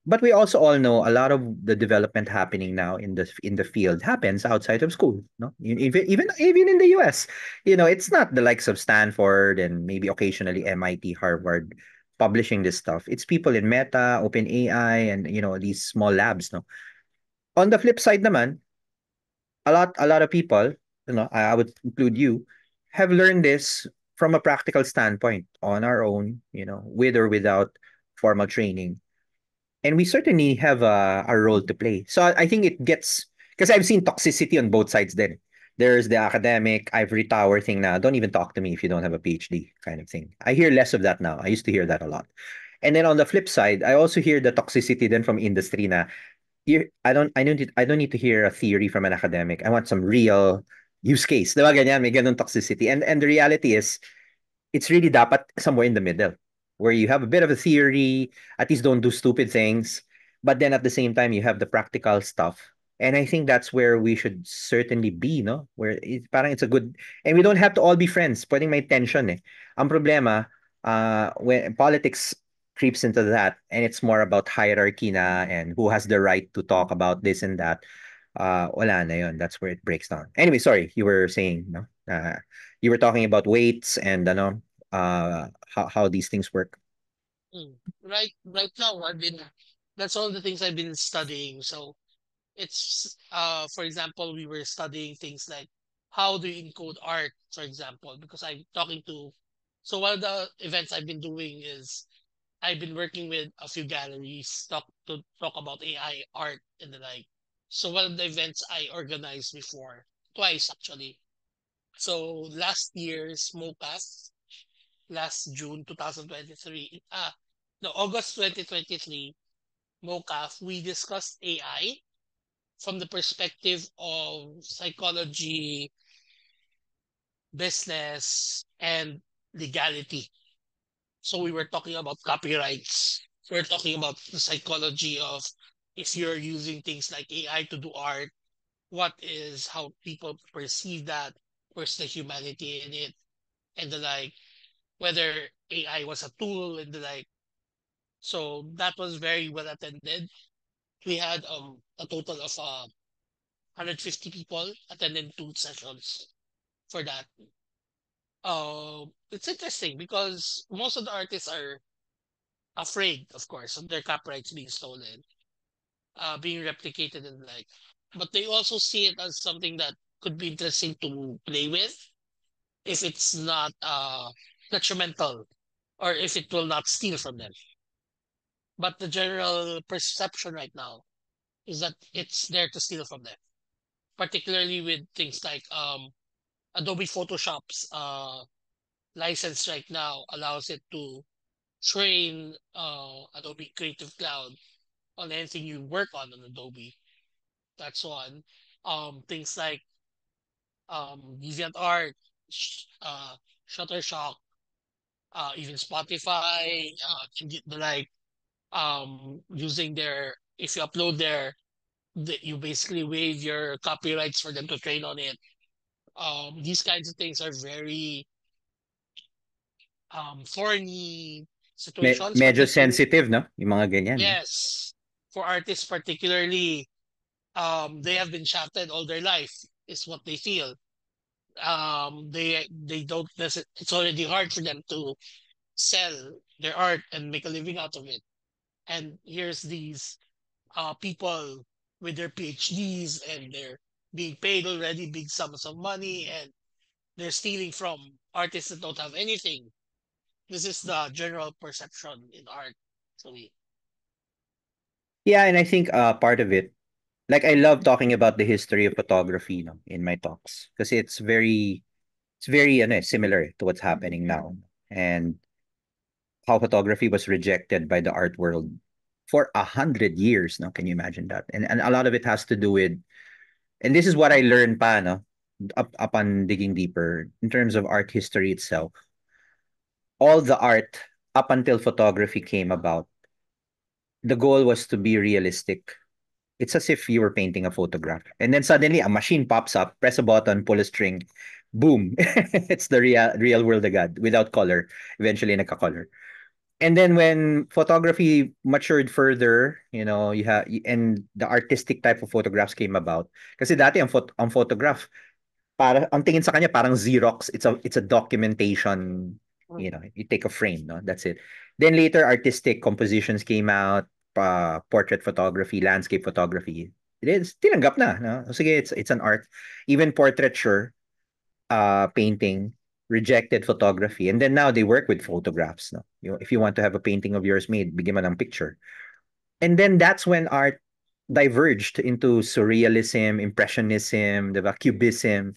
But we also all know a lot of the development happening now in the field happens outside of school, no? Even in the US. You know, it's not the likes of Stanford and maybe occasionally MIT, Harvard. publishing this stuff. It's people in Meta, OpenAI, and these small labs. No, on the flip side, naman, a lot of people, I would include you, have learned this from a practical standpoint on our own, with or without formal training. And we certainly have a role to play. So I think it gets, because I've seen toxicity on both sides then. There's the academic ivory tower thing now. Don't even talk to me if you don't have a PhD kind of thing. I hear less of that now. I used to hear that a lot. And then on the flip side, I also hear the toxicity then from industry na I don't need to hear a theory from an academic. I want some real use case. Diba ganyan? May ganun toxicity. And the reality is, it's really dapat somewhere in the middle where you have a bit of a theory, at least don't do stupid things, but then at the same time you have the practical stuff. And I think that's where we should certainly be, no? Where parang it's a good, and we don't have to all be friends. Pwedeng may tension eh. Ang problema, when politics creeps into that and it's more about hierarchy na and who has the right to talk about this and that, wala na yun. That's where it breaks down. Anyway, sorry, you were saying, no? You were talking about weights and how these things work. Right now, that's all the things I've been studying. So it's for example, we were studying things like how do you encode art, for example, because I'm talking to. So one of the events I've been doing is I've been working with a few galleries to talk about AI art and the like. So one of the events I organized before, twice actually. So last year's MOCAS, last June 2023, no, August 2023, MOCAF, we discussed AI from the perspective of psychology, business, and legality. So we were talking about copyrights. We're talking about the psychology of if you're using things like AI to do art, what is how people perceive that, where's the humanity in it, and the like, whether AI was a tool and the like. So that was very well attended. We had a total of 150 people attended 2 sessions for that. It's interesting because most of the artists are afraid, of course, of their copyrights being stolen, being replicated and the like. But they also see it as something that could be interesting to play with if it's not detrimental or if it will not steal from them. But the general perception right now is that it's there to steal from them, particularly with things like Adobe Photoshop's license right now allows it to train Adobe Creative Cloud on anything you work on Adobe. That's one. Things like DeviantArt, Shutterstock, even Spotify, and the like. Using their if you upload their, you basically waive your copyrights for them to train on it. These kinds of things are very thorny situations, Medyo particularly. sensitive, no? Yung mga ganyan, no? Yes, for artists particularly, they have been shafted all their life, is what they feel. They don't it's already hard for them to sell their art and make a living out of it. And here's these people with their PhDs and they're being paid already big sums of money and they're stealing from artists that don't have anything. This is the general perception in art. So Yeah, and I think part of it, like I love talking about the history of photography, no, in my talks because it's very similar to what's happening now and how photography was rejected by the art world for 100 years. Now, can you imagine that? And a lot of it has to do with, and this is what I learned pa, no, upon digging deeper in terms of art history itself. All the art up until photography came about, the goal was to be realistic. It's as if you were painting a photograph. And then suddenly a machine pops up, press a button, pull a string, boom. It's the real world agad without color. Eventually nagka-color. And then when photography matured further, you have and the artistic type of photographs came about. Kasi dati ang photograph, para ang tingin sa kanya parang Xerox, it's a documentation You know, you take a frame, no? That's it. Then later, artistic compositions came out, portrait photography, landscape photography. It is tinanggap na, no? Sige, it's an art. Even portraiture, painting, rejected photography. And then now they work with photographs, no? If you want to have a painting of yours made, bigyan mo ng picture. And then that's when art diverged into surrealism, impressionism, the cubism,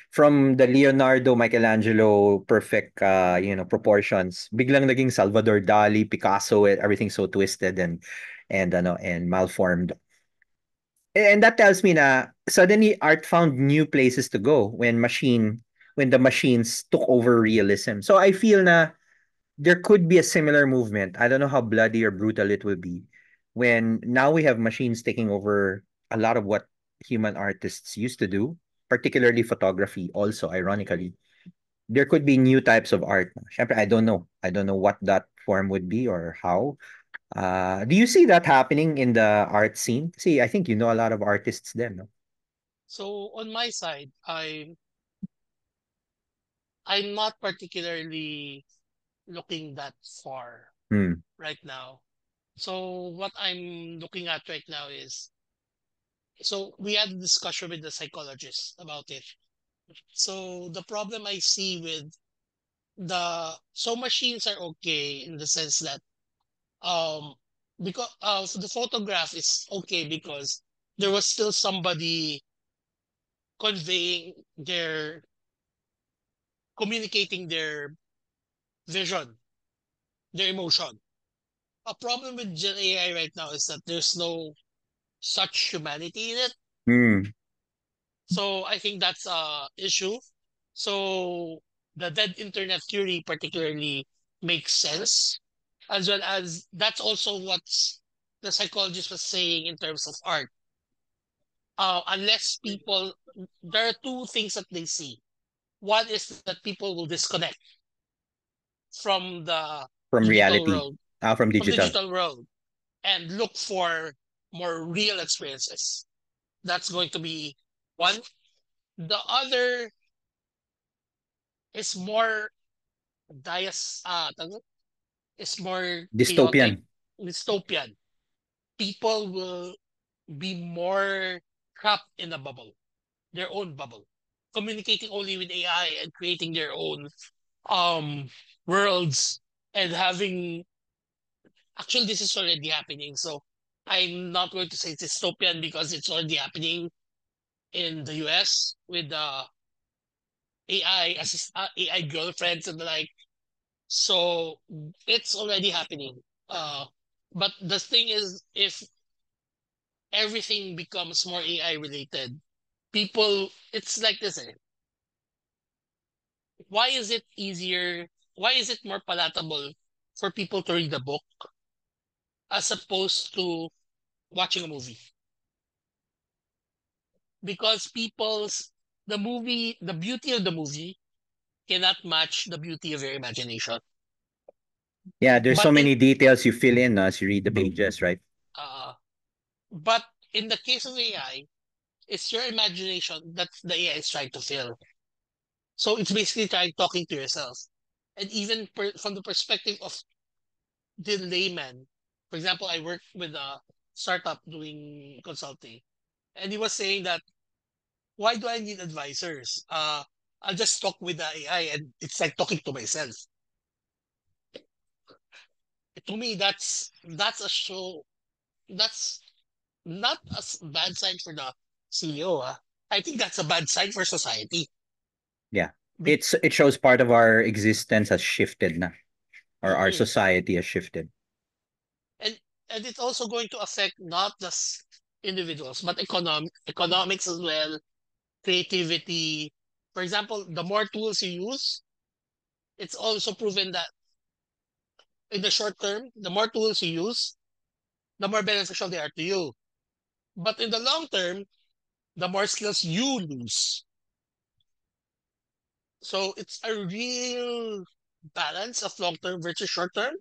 from the Leonardo, Michelangelo perfect proportions, biglang naging Salvador Dali, Picasso, everything so twisted and malformed. And that tells me na suddenly art found new places to go when the machines took over realism. So I feel na there could be a similar movement. I don't know how bloody or brutal it will be when now we have machines taking over a lot of what human artists used to do, particularly photography also, ironically. There could be new types of art. Syempre, I don't know. I don't know what that form would be or how. Do you see that happening in the art scene? See, I think you know a lot of artists then, no? So on my side, I'm not particularly looking that far Hmm. right now. So what I'm looking at right now is, so we had a discussion with the psychologist about it. So the problem I see with so machines are okay in the sense that um because so the photograph is okay because there was still somebody conveying their communicating their vision, their emotion. A problem with Gen AI right now is that there's no such humanity in it. Hmm. So I think that's a issue. So the dead internet theory particularly makes sense, as well as that's also what the psychologist was saying in terms of art. Unless people, there are two things that they see. One is that people will disconnect from the From digital reality, world, from from the digital. digital world, and look for more real experiences. That's going to be one. The other is more tawag is more chaotic, Dystopian. dystopian. People will be more trapped in a bubble, their own bubble, communicating only with AI and creating their own um worlds and having, actually this is already happening. So I'm not going to say it's dystopian because it's already happening in the US with the AI girlfriends and the like. So it's already happening. But the thing is, if everything becomes more AI related, people, it's like this. Why is it easier? Why is it more palatable for people to read a book as opposed to watching a movie? Because the beauty of the movie cannot match the beauty of your imagination. Yeah, there's But so in many details you fill in as you read the pages, right? uh, but in the case of AI, it's your imagination that the AI is trying to fill. So it's basically trying talking to yourself. And even from the perspective of the layman, for example, I work with a startup doing consulting, and he was saying that, why do I need advisors? I'll just talk with the AI, and it's like talking to myself. To me, that's a show. That's not a bad sign for the CEO. I think that's a bad sign for society. Yeah. Be- It shows part of our existence has shifted na, or our mm-mm. society has shifted. and and it's also going to affect not just individuals but economics as well, creativity. For example, the more tools you use, it's also proven that in the short term, the more tools you use, the more beneficial they are to you. But in the long term, the more skills you lose. So it's a real balance of long term versus short term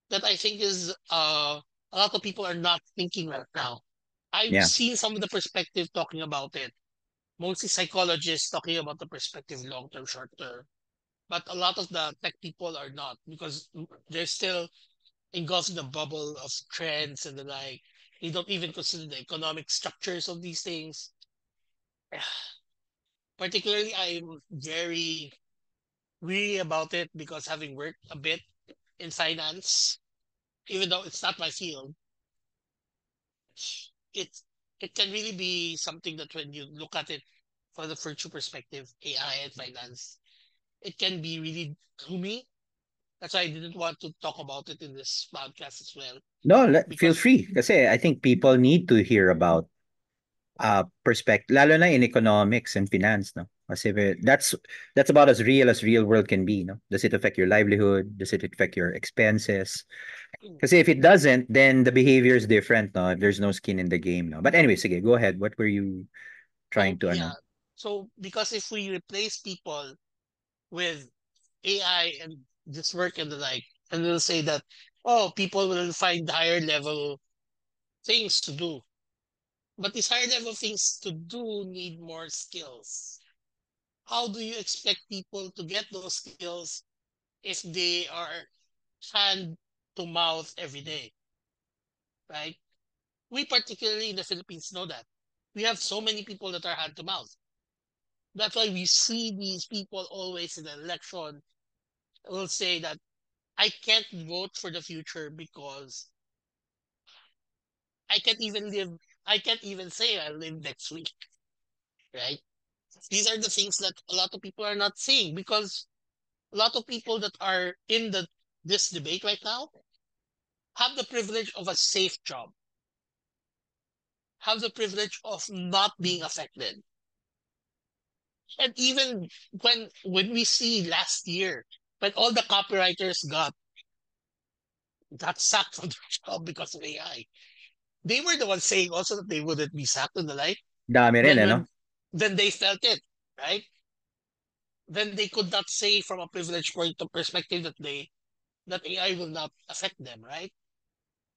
that I think is a lot of people are not thinking right now. I've Yeah. seen some of the perspective talking about it, mostly psychologists talking about the perspective long term, short term. but a lot of the tech people are not because they're still engulfed in the bubble of trends and the like. They don't even consider the economic structures of these things. Particularly, I'm very weary about it because having worked a bit in finance, even though it's not my field, it it can really be something that when you look at it from the virtue perspective, AI and finance, it can be really gloomy. That's why I didn't want to talk about it in this podcast as well. No, feel Because free. Kasi I think people need to hear about perspective, lalo na in economics and finance, no? Kasi that's about as real world can be, no? Does it affect your livelihood? Does it affect your expenses? Kasi if it doesn't, then the behavior is different, no? If there's no skin in the game, no? But anyway, sige, go ahead. What were you trying so to, yeah, ano? so because if we replace people with AI and this work and the like, and we'll say that oh, people will find higher level things to do. But these higher level things to do need more skills. How do you expect people to get those skills if they are hand to mouth every day, right? We particularly in the Philippines know that. We have so many people that are hand to mouth. That's why we see these people always in the election will say that I can't vote for the future because I can't even live I can't even say I live next week, right? These are the things that a lot of people are not saying because a lot of people that are in the this debate right now have the privilege of a safe job, have the privilege of not being affected. And even when we see last year, when all the copywriters got sacked from their job because of AI, they were the ones saying also that they wouldn't be sacked and the like. Dami rin, Then ano? then they felt it, right? Then they could not say from a privileged point of perspective that AI will not affect them, right?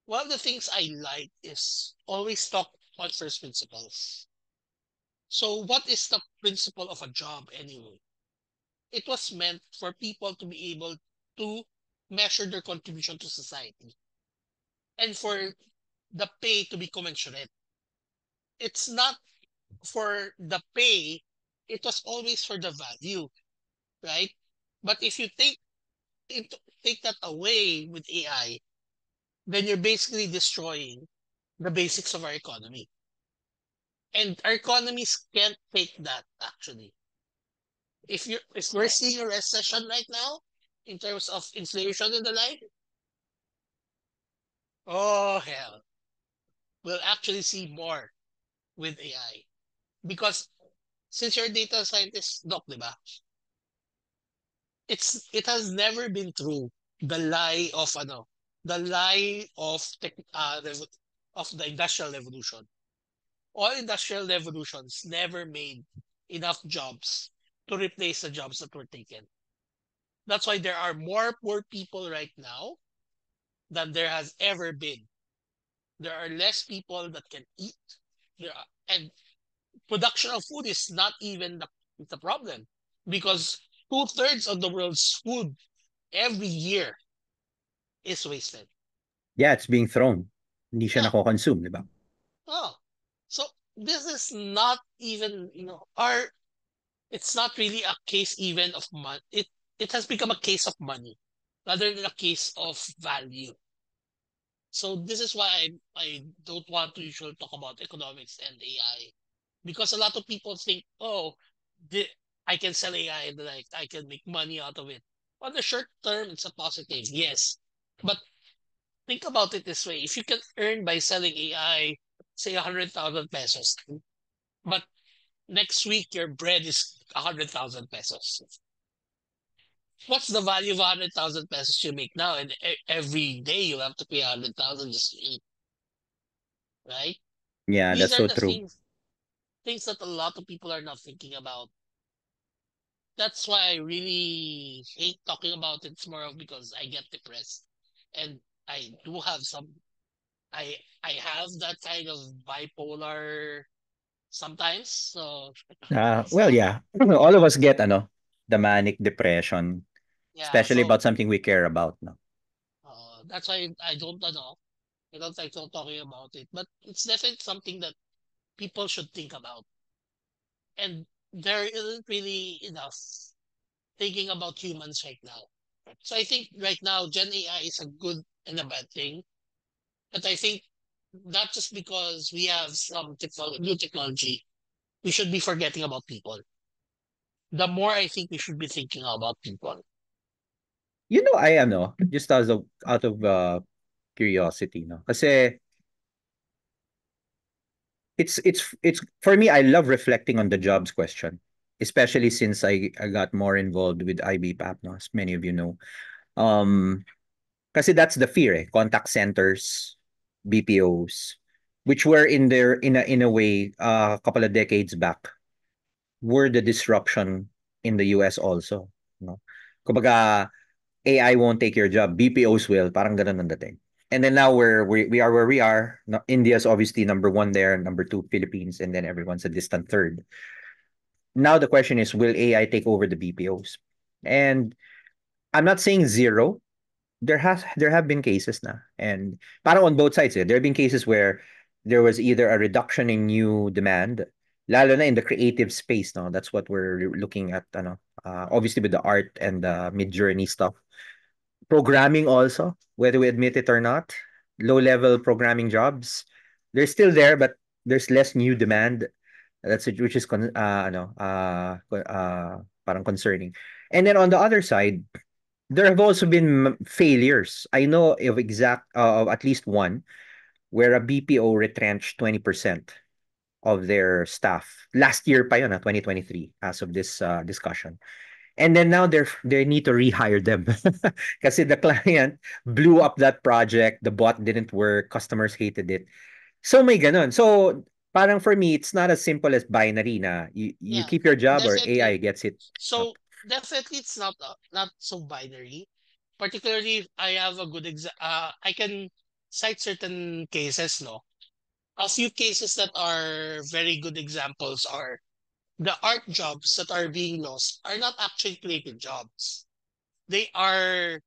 One of the things I like is always talk on first principles. So what is the principle of a job anyway? It was meant for people to be able to measure their contribution to society and for the pay to be commensurate. It's not for the pay, it was always for the value, right? But if you it, take that away with AI, then you're basically destroying the basics of our economy. And our economies can't take that actually. If we're seeing a recession right now in terms of inflation and the like, oh hell, we'll actually see more with AI. Because since you're a data scientist, Doc, diba? It has never been true. The lie of the lie of of the industrial revolution. All industrial revolutions never made enough jobs to replace the jobs that were taken. That's why there are more poor people right now than there has ever been. There are less people that can eat. And production of food is not even the problem because two-thirds of the world's food every year is wasted. Yeah, it's being thrown. Hindi siya Yeah. nako-consume, di ba? Oh. So this is not even, our it's not really a case even of money. It has become a case of money rather than a case of value. So this is why I don't want to usually talk about economics and AI because a lot of people think, oh, the, I can sell AI and like I can make money out of it. On the short term, it's a positive, yes. But think about it this way: if you can earn by selling AI, say 100,000 pesos, but next week your bread is 100,000 pesos. What's the value of 100,000 pesos you make now? And every day you have to pay 100,000 just to eat, right? Yeah, These that's are so the true. things that a lot of people are not thinking about. That's why I really hate talking about it. It's more of because I get depressed, and I do have I have that kind of bipolar sometimes. So Well, yeah. All of us get, ano? the manic depression, Yeah, especially so about something we care about, no? that's why I don't know. I don't like talking about it, but it's definitely something that people should think about. And there isn't really enough thinking about humans right now. So I think right now Gen AI is a good and a bad thing. But I think not just because we have some new technology, we should be forgetting about people. The more I think we should be thinking about people. You know, I ano, just out of curiosity, no? Kasi it's for me, I love reflecting on the jobs question, especially since I got more involved with IBPAP, no, as many of you know. Um, kasi that's the fear, eh. Contact centers, BPOs, which were in a way a couple of decades back, were the disruption in the US also, no? Kumbaga, AI won't take your job, BPOs will, parang ganun ang dating. And then now we are where we are. No, India's obviously number one there, number two Philippines, and then everyone's a distant third. Now the question is, will AI take over the BPOs? And I'm not saying zero. There have been cases na, and parang on both sides. There have been cases where there was either a reduction in new demand, lalo na in the creative space. No, that's what we're looking at. Ano, obviously with the art and the mid journey stuff. Programming also, whether we admit it or not, low-level programming jobs, they're still there, but there's less new demand. That's it, which is parang concerning. And then on the other side, there have also been failures. I know of at least one where a BPO retrenched 20% of their staff. Last year pa yun, 2023, as of this discussion. And then now they need to rehire them kasi the client blew up that project, the bot didn't work, customers hated it. So may ganun. So parang for me, it's not as simple as binary na you Yeah, keep your job or AI definitely. gets it. No. So definitely it's not so binary. Particularly, I have a good I can cite certain cases. No, a few cases that are very good examples are the art jobs that are being lost are not actually creative jobs. They are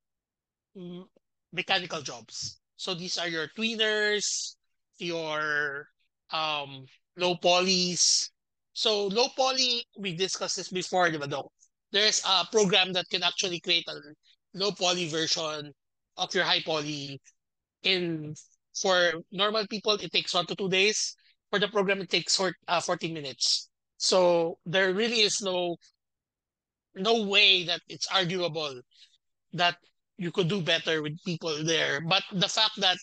mm, mechanical jobs. So these are your tweeners, your um low polys. So low poly, we discussed this before, di ba, Doc? There's a program that can actually create a low poly version of your high poly in for normal people it takes 1 to 2 days. For the program it takes 14 minutes. So there really is no way that it's arguable that you could do better with people there. But the fact that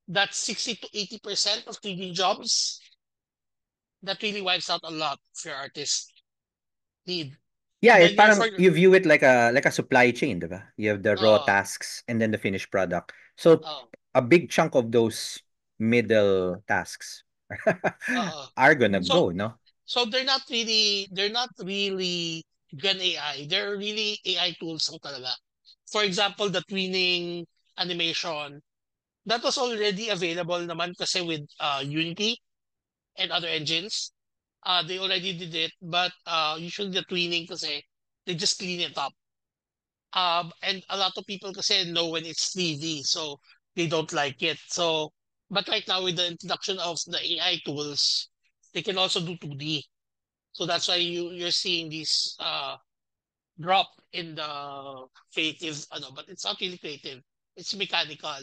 that's 60 to 80% of 3D jobs, that really wipes out a lot of your artist need. Yeah, And then it you're parang for you view it like a supply chain, diba? You have the raw uh tasks and then the finished product. So uh a big chunk of those middle tasks uh are gonna so go, no? so they're not really Gen AI. They're really AI tools lang talaga. For example, the twinning animation that was already available naman kasi with Unity and other engines. They already did it, but usually the twinning kasi they just clean it up. And a lot of people kasi know when it's 3D, so they don't like it. So, but right now with the introduction of the AI tools, they can also do 2D. So that's why you're seeing this drop in the creative, but it's not really creative. It's mechanical.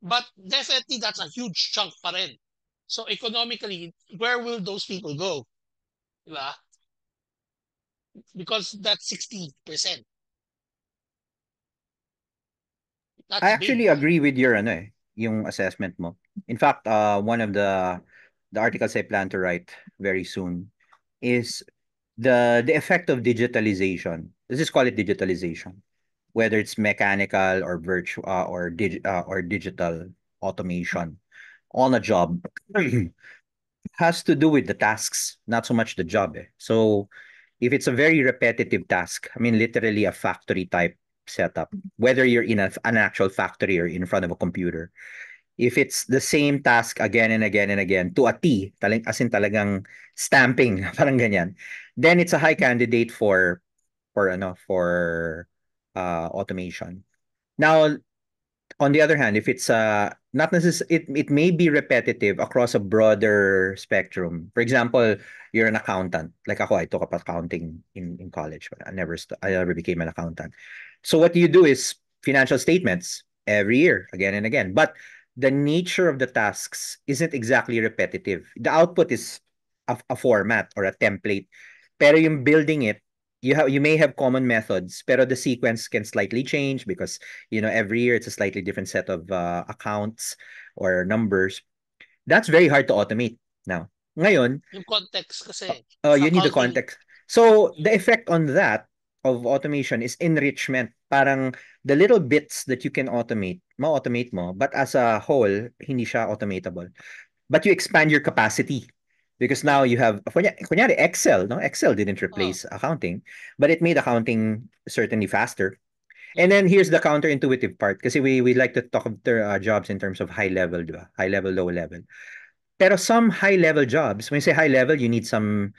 But definitely that's a huge chunk pa rin. So economically, where will those people go? Diba? Because that's 60%. I That's big. actually agree with your yung assessment mo. In fact, one of the articles I plan to write very soon is the effect of digitalization. Let's just call it digitalization, whether it's mechanical or virtual or digital automation on a job has to do with the tasks, not so much the job. Eh. So if it's a very repetitive task, I mean literally a factory type setup, whether you're in an actual factory or in front of a computer, if it's the same task again and again and again to a T, as in talagang stamping, parang ganyan, then it's a high candidate for automation. Now, on the other hand, if it's not it may be repetitive across a broader spectrum. For example, you're an accountant. Like ako, I took up accounting in college, but I never became an accountant. So what you do is financial statements every year, again and again. But the nature of the tasks isn't exactly repetitive. The output is a format or a template. Pero yung building it, you may have common methods, pero the sequence can slightly change because every year it's a slightly different set of accounts or numbers. That's very hard to automate now. Ngayon, Yung context kasi sa you need the accounting. context. So the Mm, effect on that of automation is enrichment. Parang the little bits that you can automate, ma-automate mo, but as a whole, hindi siya automatable. But you expand your capacity because now mm, you have kunyari Excel, no? Excel didn't oh, replace accounting, but it made accounting certainly faster. And mm, then here's the counterintuitive part kasi we like to talk of their jobs in terms of high level, di ba? High level, low level. Pero some high level jobs, when you say high level, you need some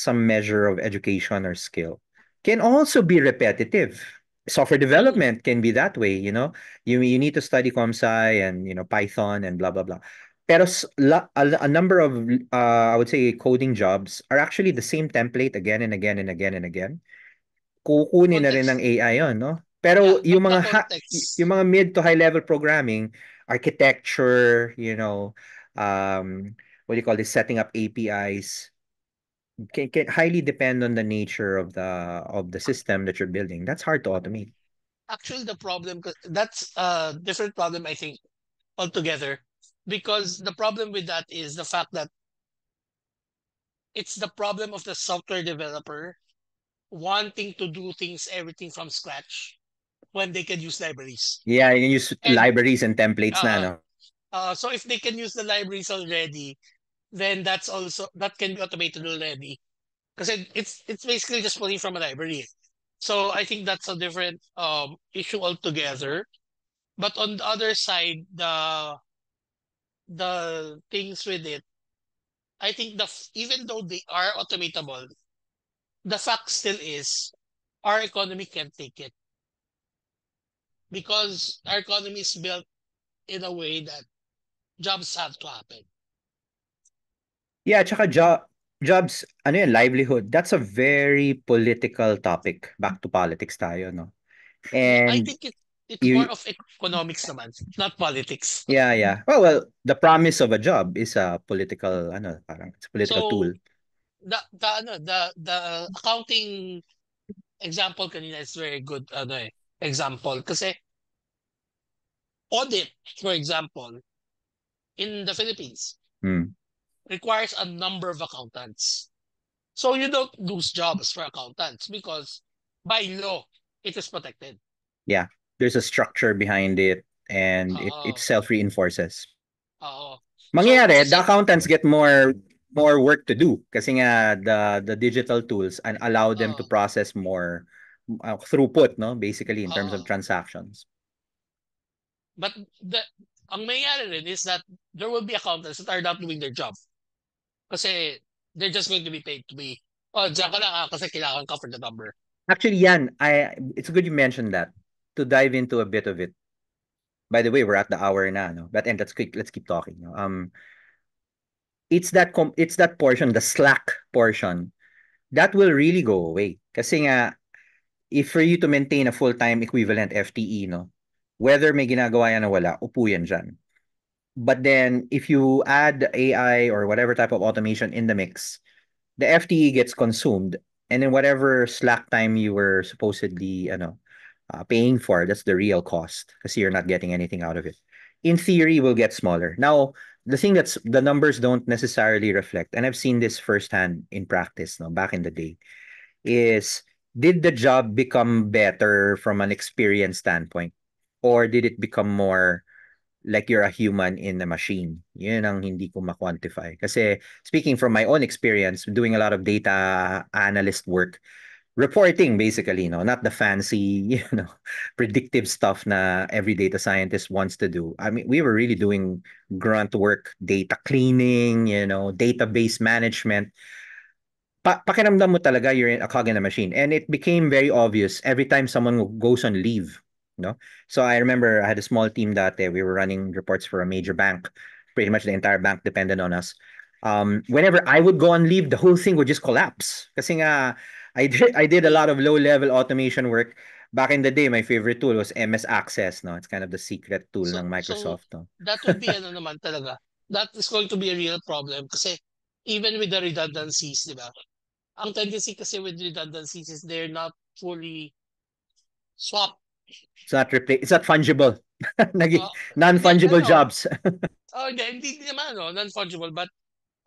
measure of education or skill. Can also be repetitive. Software mm, development can be that way, you know. You need to study ComSci and Python and blah blah blah. Pero a number of I would say coding jobs are actually the same template again and again and again and again. Kukunin na rin ng context. AI yon, no? Yeah, Pero but the context. yung mga mid to high level programming, architecture, what do you call this, setting up APIs, can highly depend on the nature of the system that you're building. That's hard to automate. Actually, the problem, that's a different problem, I think, altogether. Because the problem with that is the fact that it's the problem of the software developer wanting to do things, everything from scratch when they can use libraries. Yeah, you can use And libraries and templates na, uh, no? so if they can use the libraries already, then that can be automated already. Because it's basically just pulling from a library. So I think that's a different issue altogether. But on the other side, the things with it, I think even though they are automatable, the fact still is our economy can't take it because our economy is built in a way that jobs have to happen. Yeah, tsaka jobs, ano yan, livelihood. That's a very political topic. Back to politics tayo, no? Yeah, I And think it's more you of economics naman, not politics. Yeah, yeah. Well, the promise of a job is a political, parang it's a political So tool. the accounting example kanina is very good example kasi audit, for example, in the Philippines Hmm. requires a number of accountants. So you don't lose jobs for accountants because by law it is protected. Yeah. There's a structure behind it and it Oo. self-reinforces. Oo. So Mangyayari, the kasi accountants get more work to do kasi nga the digital tools and allow them to oo. process more throughput, no? Basically in terms of Oo. transactions. But ang mangyayari rin is that there will be accountants that are not doing their job kasi they're just going to be paid to be, oh, diyan ka lang kasi kailangan ka for the number. Actually, it's good you mentioned that to dive into a bit of it. By the way, we're at the hour na, no? But and let's quick, let's keep talking. No? It's that portion, the slack portion, that will really go away. Kasi nga, if for you to maintain a full-time equivalent FTE, no, whether may ginagawa yan o wala, upo yan dyan. But then, if you add AI or whatever type of automation in the mix, the FTE gets consumed, and then whatever slack time you were supposedly, paying for, that's the real cost because you're not getting anything out of it. In theory, will get smaller. Now, the thing that's the numbers don't necessarily reflect, and I've seen this firsthand in practice, no, back in the day, is did the job become better from an experience standpoint? Or did it become more like you're a human in a machine? Yun ang hindi ko ma-quantify. Kasi speaking from my own experience, doing a lot of data analyst work, reporting basically, no, not the fancy, predictive stuff na every data scientist wants to do. I mean, we were really doing grunt work, data cleaning, database management. pakiramdam mo talaga you're in a cog in a machine. And it became very obvious every time someone goes on leave, no? So I remember I had a small team that day. We were running reports for a major bank. Pretty much the entire bank depended on us. Whenever I would go on leave, the whole thing would just collapse. Kasi nga, I did a Mm. lot of low-level automation work. Back in the day, my favorite tool was MS Access, no? It's kind of the secret tool So ng so Microsoft, no? that would be ano naman talaga. That is going to be a real problem kasi even with the redundancies, di ba? Ang tendency kasi with redundancies is they're not fully swapped. It's not fungible. Uh, hindi, Non-fungible ano, jobs. hindi naman, no, non-fungible. But,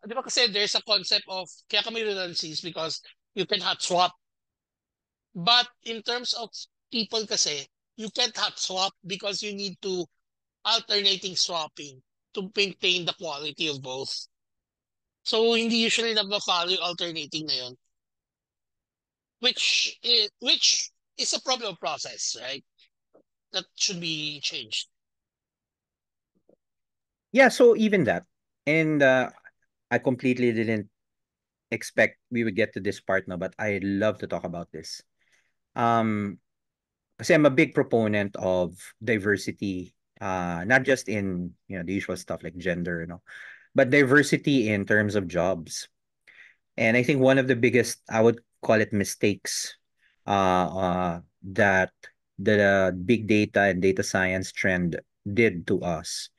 di ba kasi there's a concept of, kaya kami redundancies because you can hot swap. But in terms of people kasi, you can't hot swap because you need to alternating swapping to maintain the quality of both. So, hindi usually nagpa-follow yung alternating na yun, which is a problem process, right? That should be changed. Yeah, so even that. And I completely didn't expect we would get to this part now, but I love to talk about this. Um, kasi I'm a big proponent of diversity, not just in, the usual stuff like gender, but diversity in terms of jobs. And I think one of the biggest, I would call it mistakes, that the big data and data science trend did to us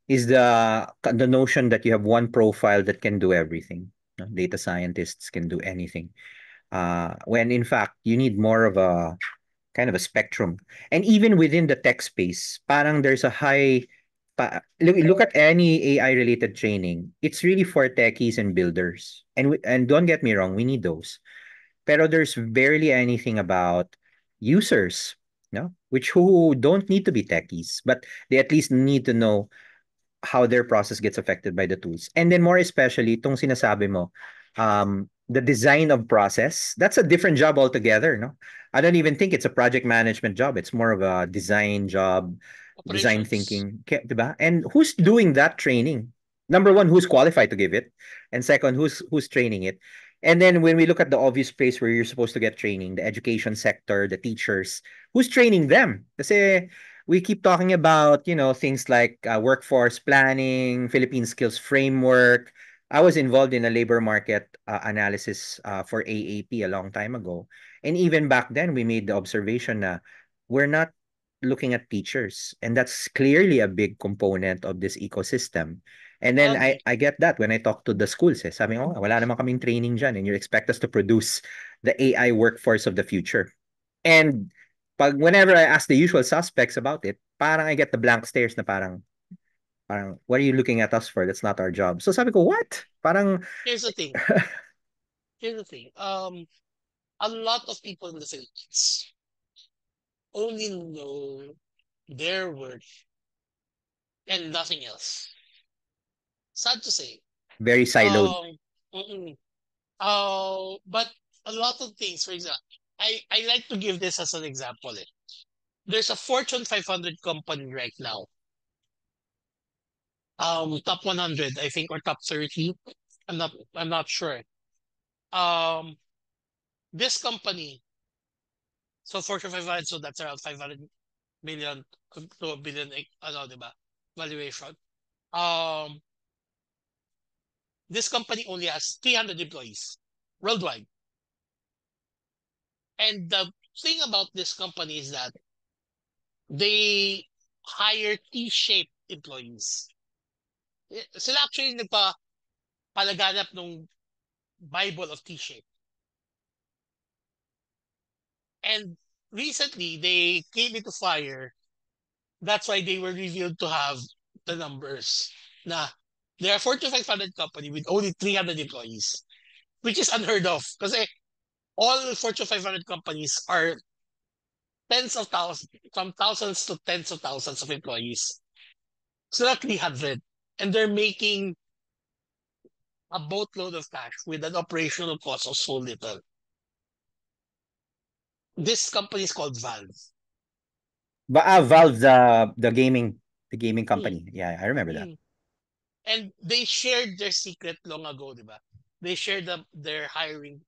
is the notion that you have one profile that can do everything. No? Data scientists can do anything. When in fact you need more of a kind of a spectrum. And even within the tech space, parang there's a look at any AI related training. It's really for techies and builders. And don't get me wrong, we need those. Pero there's barely anything about users, no? Which who don't need to be techies, but they at least need to know how their process gets affected by the tools. And then more especially, itong sinasabi mo, the design of process, that's a different job altogether, no? I don't even think it's a project management job. It's more of a design job, design Operations. thinking, diba? And who's doing that training? Number one, who's qualified to give it? And second, who's training it? And then when we look at the obvious place where you're supposed to get training, the education sector, the teachers, who's training them? Kasi we keep talking about, things like workforce planning, Philippine Skills Framework. I was involved in a labor market analysis for AAP a long time ago. And even back then, we made the observation that we're not looking at teachers. And that's clearly a big component of this ecosystem. And I then I, agree. I get that when I talk to the schools. Sabi ko, wala naman kaming training dyan and you expect us to produce the AI workforce of the future. And whenever I ask the usual suspects about it, parang I get the blank stares na parang what are you looking at us for? That's not our job. So sabi ko, what? Parang Here's the thing. Here's the thing. A lot of people in the Philippines only know their worth and nothing else. Sad to say. very siloed. Um, mm-mm. But a lot of things, for example, I like to give this as an example. There's a Fortune 500 company right now, top 100, I think, or top 30. I'm not sure. Um, this company, so Fortune 500, so that's around 500 million to a billion, ano, diba? Valuation. Um, this company only has 300 employees worldwide. And the thing about this company is that they hire T-shaped employees. Sila actually nagpapalaganap ng Bible of T-shape. And recently, they came into fire. That's why they were revealed to have the numbers. Na they are Fortune 500 company with only 300 employees, which is unheard of. Kasi all Fortune 500 companies are tens of thousands, from thousands to tens of thousands of employees. So not 300. And they're making a boatload of cash with an operational cost of so little. This company is called Valve. Valve, the gaming Mm, company. Yeah, I remember that. mm. And they shared their secret long ago, di ba? they share their hiring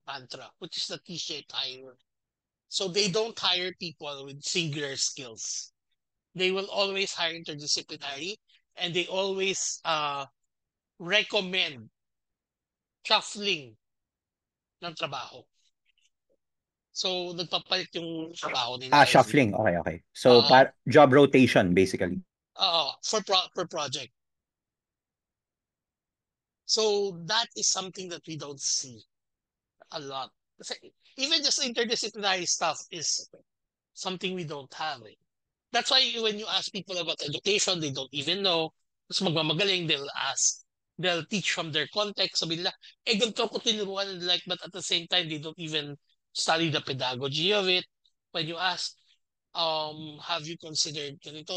mantra, which is the T-shaped hire. So they don't hire people with singular skills. They will always hire interdisciplinary, and they always recommend shuffling ng trabaho. So, nagpapalit yung trabaho nila every Shuffling. Okay, okay. So, uh, job rotation, basically. for project. So that is something that we don't see a lot. Kasi even just interdisciplinary stuff is something we don't have. Eh. That's why when you ask people about education, they don't even know. Tapos magmamagaling, they'll ask. They'll teach from their context. Sabi nila, ganito ko tinuruan. Like, but at the same time, they don't even study the pedagogy of it. When you ask, have you considered ganito?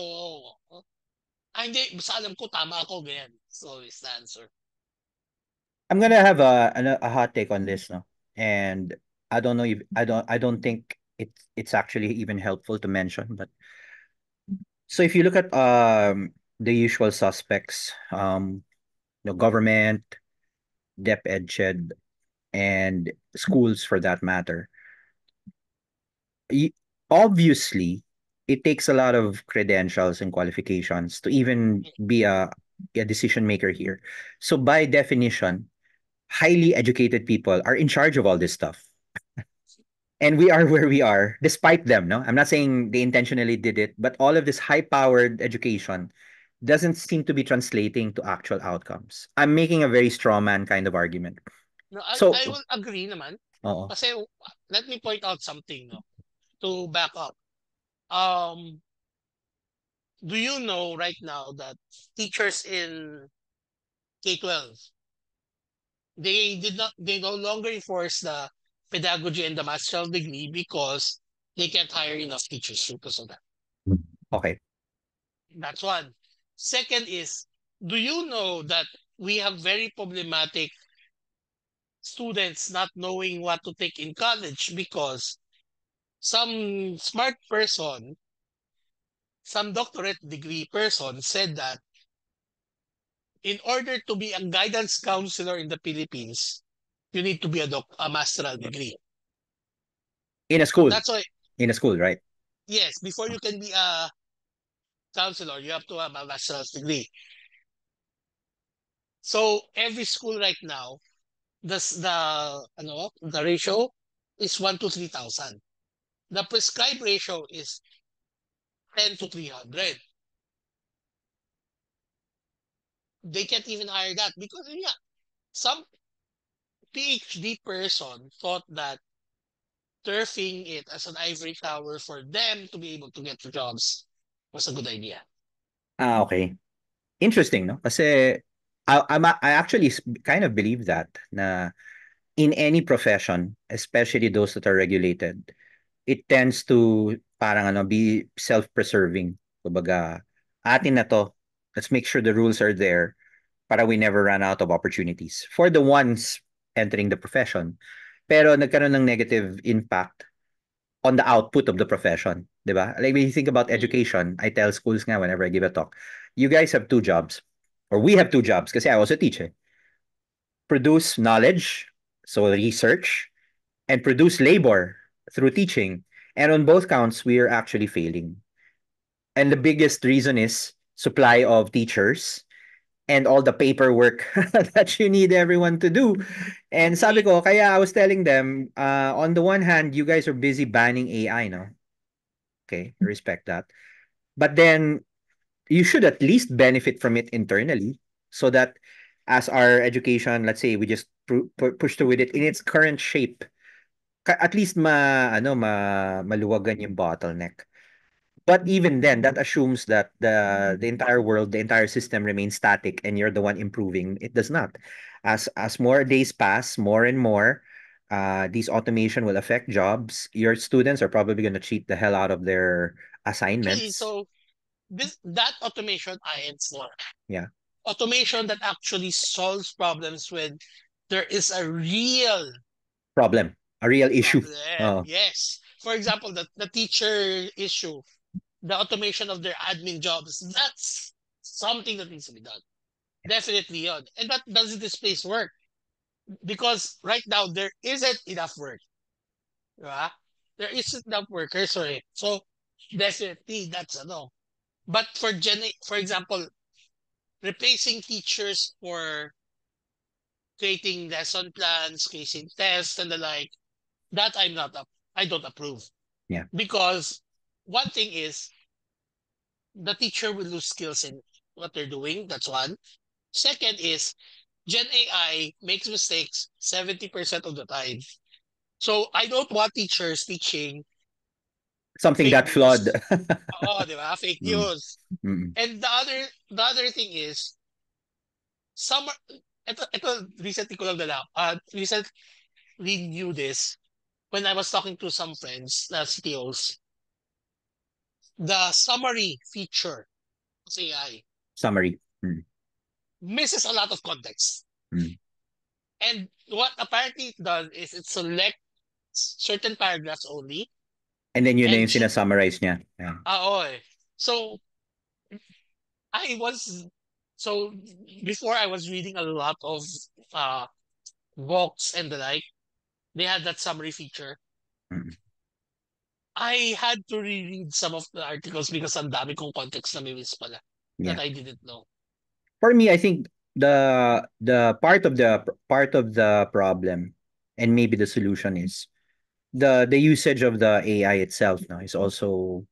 Hindi. Basta alam ko, tama ako, ganyan. So, is the answer. I'm gonna have a hot take on this, no? And I don't know if I don't think it's actually even helpful to mention, but so if you look at the usual suspects, government, DepEd, and schools for that matter, y- obviously it takes a lot of credentials and qualifications to even be a decision maker here. So by definition, highly educated people are in charge of all this stuff. And we are where we are despite them, no? I'm not saying they intentionally did it, but all of this high-powered education doesn't seem to be translating to actual outcomes. I'm making a very straw man kind of argument. No, So, I will agree naman. oo. Kasi let me point out something no to back up. Um, do you know right now that teachers in K-12 they no longer enforce the pedagogy and the master's degree because they can't hire enough teachers because of that. Okay. That's one. Second is, do you know that we have very problematic students not knowing what to take in college because some smart person, some doctorate degree person said that in order to be a guidance counselor in the Philippines, you need to be a master's degree. In a school. That's why, In a school, right? yes, before you can be a counselor, you have to have a master's degree. So every school right now, the ratio is 1 to 3,000. The prescribed ratio is 10 to 300. They can't even hire that because yeah, some PhD person thought that turfing it as an ivory tower for them to be able to get jobs was a good idea. Okay. Interesting, no? Kasi I actually kind of believe that na in any profession, especially those that are regulated, it tends to parang be self-preserving. Kumbaga, atin na to. Let's make sure the rules are there para we never run out of opportunities for the ones entering the profession. Pero nagkaroon ng negative impact on the output of the profession, 'di ba? Like when you think about Mm. education, I tell schools nga whenever I give a talk, you guys have two jobs or we have two jobs kasi I also teach. Produce knowledge, so research, and produce labor through teaching. And on both counts, we are actually failing. And the biggest reason is supply of teachers and all the paperwork that you need everyone to do. And sabi Agree. ko, kaya I was telling them, on the one hand, you guys are busy banning AI, no? Okay, I respect that. But then you should at least benefit from it internally so that as our education, let's say we just push through with it in its current shape, at least maluwagan yung bottleneck. But even then, that assumes that the entire world, the entire system remains static and you're the one improving. It does not. As more days pass, more and more, these automation will affect jobs. Your students are probably going to cheat the hell out of their Actually, assignments. so that automation I am for. Yeah. Automation that actually solves problems when there is a real Problem. A real issue. problem. Oh, Yes. For example, the teacher issue, the automation of their admin jobs, that's something that needs to be done. Definitely on. And that doesn't displace work. because right now there isn't enough work. Diba? There isn't enough workers for it. So definitely that's a no. But for for example, replacing teachers for creating lesson plans, creating tests and the like, that I don't approve. Yeah. Because one thing is the teacher will lose skills in what they're doing. That's one. Second is Gen AI makes mistakes 70% of the time. So I don't want teachers teaching Something fake that flawed. news. Oo, di ba? Fake Mm, news. mm. And the other thing is summer ito recently ko lang nalaman. Recently knew this when I was talking to some friends na CTOs. The summary feature of AI Summary. misses a lot of context. Mm. And what apparently it does is it selects certain paragraphs only And then yun na and yung sinasummarize niya. Yeah. eh. So I was so before I was reading a lot of uh books and the like, they had that summary feature. Mm. I had to reread some of the articles because ang dami kong context na miss pala that Yeah. I didn't know. For me, I think the part of the problem and maybe the solution is the usage of the AI itself now is also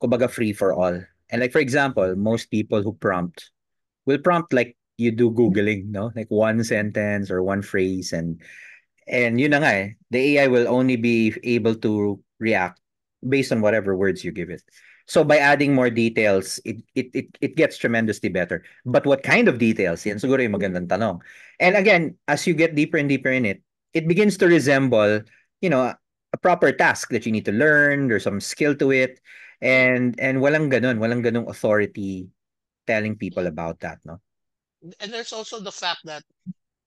kumbaga free for all. And like for example, most people who will prompt like you do googling, no? Like one sentence or one phrase, and yun na nga eh, the AI will only be able to react based on whatever words you give it. So by adding more details, it gets tremendously better. But what kind of details? Yan siguro yung magandang tanong. And again, as you get deeper and deeper in it, it begins to resemble, you know, a proper task that you need to learn. There's some skill to it. Mm, And walang ganung authority telling people about that, no? And there's also the fact that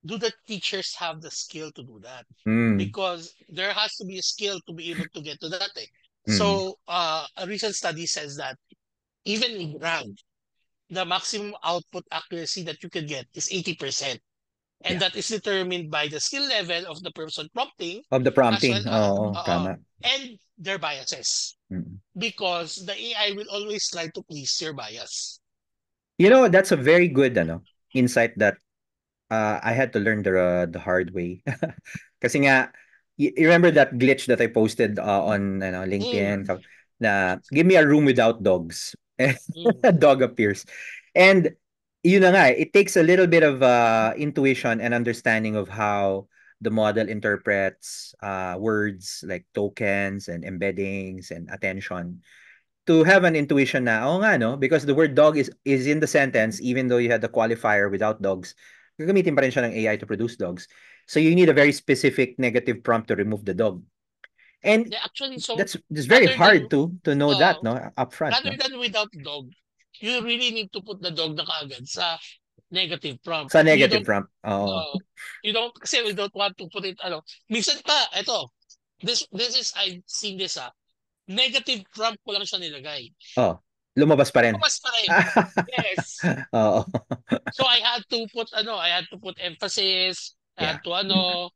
do the teachers have the skill to do that? Mm, Because there has to be a skill to be able to get to that thing. mm, So a recent study says that even in ground, the maximum output accuracy that you can get is 80%. And yeah. that is determined by the skill level of the person prompting Of the as well prompting. Oo, tama. and their biases. Mm. Because the AI will always try to please your bias. You know, that's a very good insight that I had to learn the hard way. Kasi nga, you remember that glitch that I posted on Mm, LinkedIn na give me a room without dogs. mm. A dog appears. And yun na nga, it takes a little bit of intuition and understanding of how the model interprets words like tokens and embeddings and attention to have an intuition na, oh nga, no? Because the word dog is in the sentence, even though you had the qualifier without dogs, gagamitin pa rin siya ng AI to produce dogs. So you need a very specific negative prompt to remove the dog. And Yeah, actually, so that's very rather than hard to know uh, that, no? Upfront, rather no? than without dog, you really need to put the dog na kaagad sa negative prompt. Sa negative prompt. Oo. Uh, you don't, kasi we don't want to put it, minsan pa, eto, this is, I've seen this, negative prompt ko lang siya nilagay. Oh, lumabas pa rin. Lumabas pa rin. Yes. Oo. So I had to put emphasis, I Yeah. had to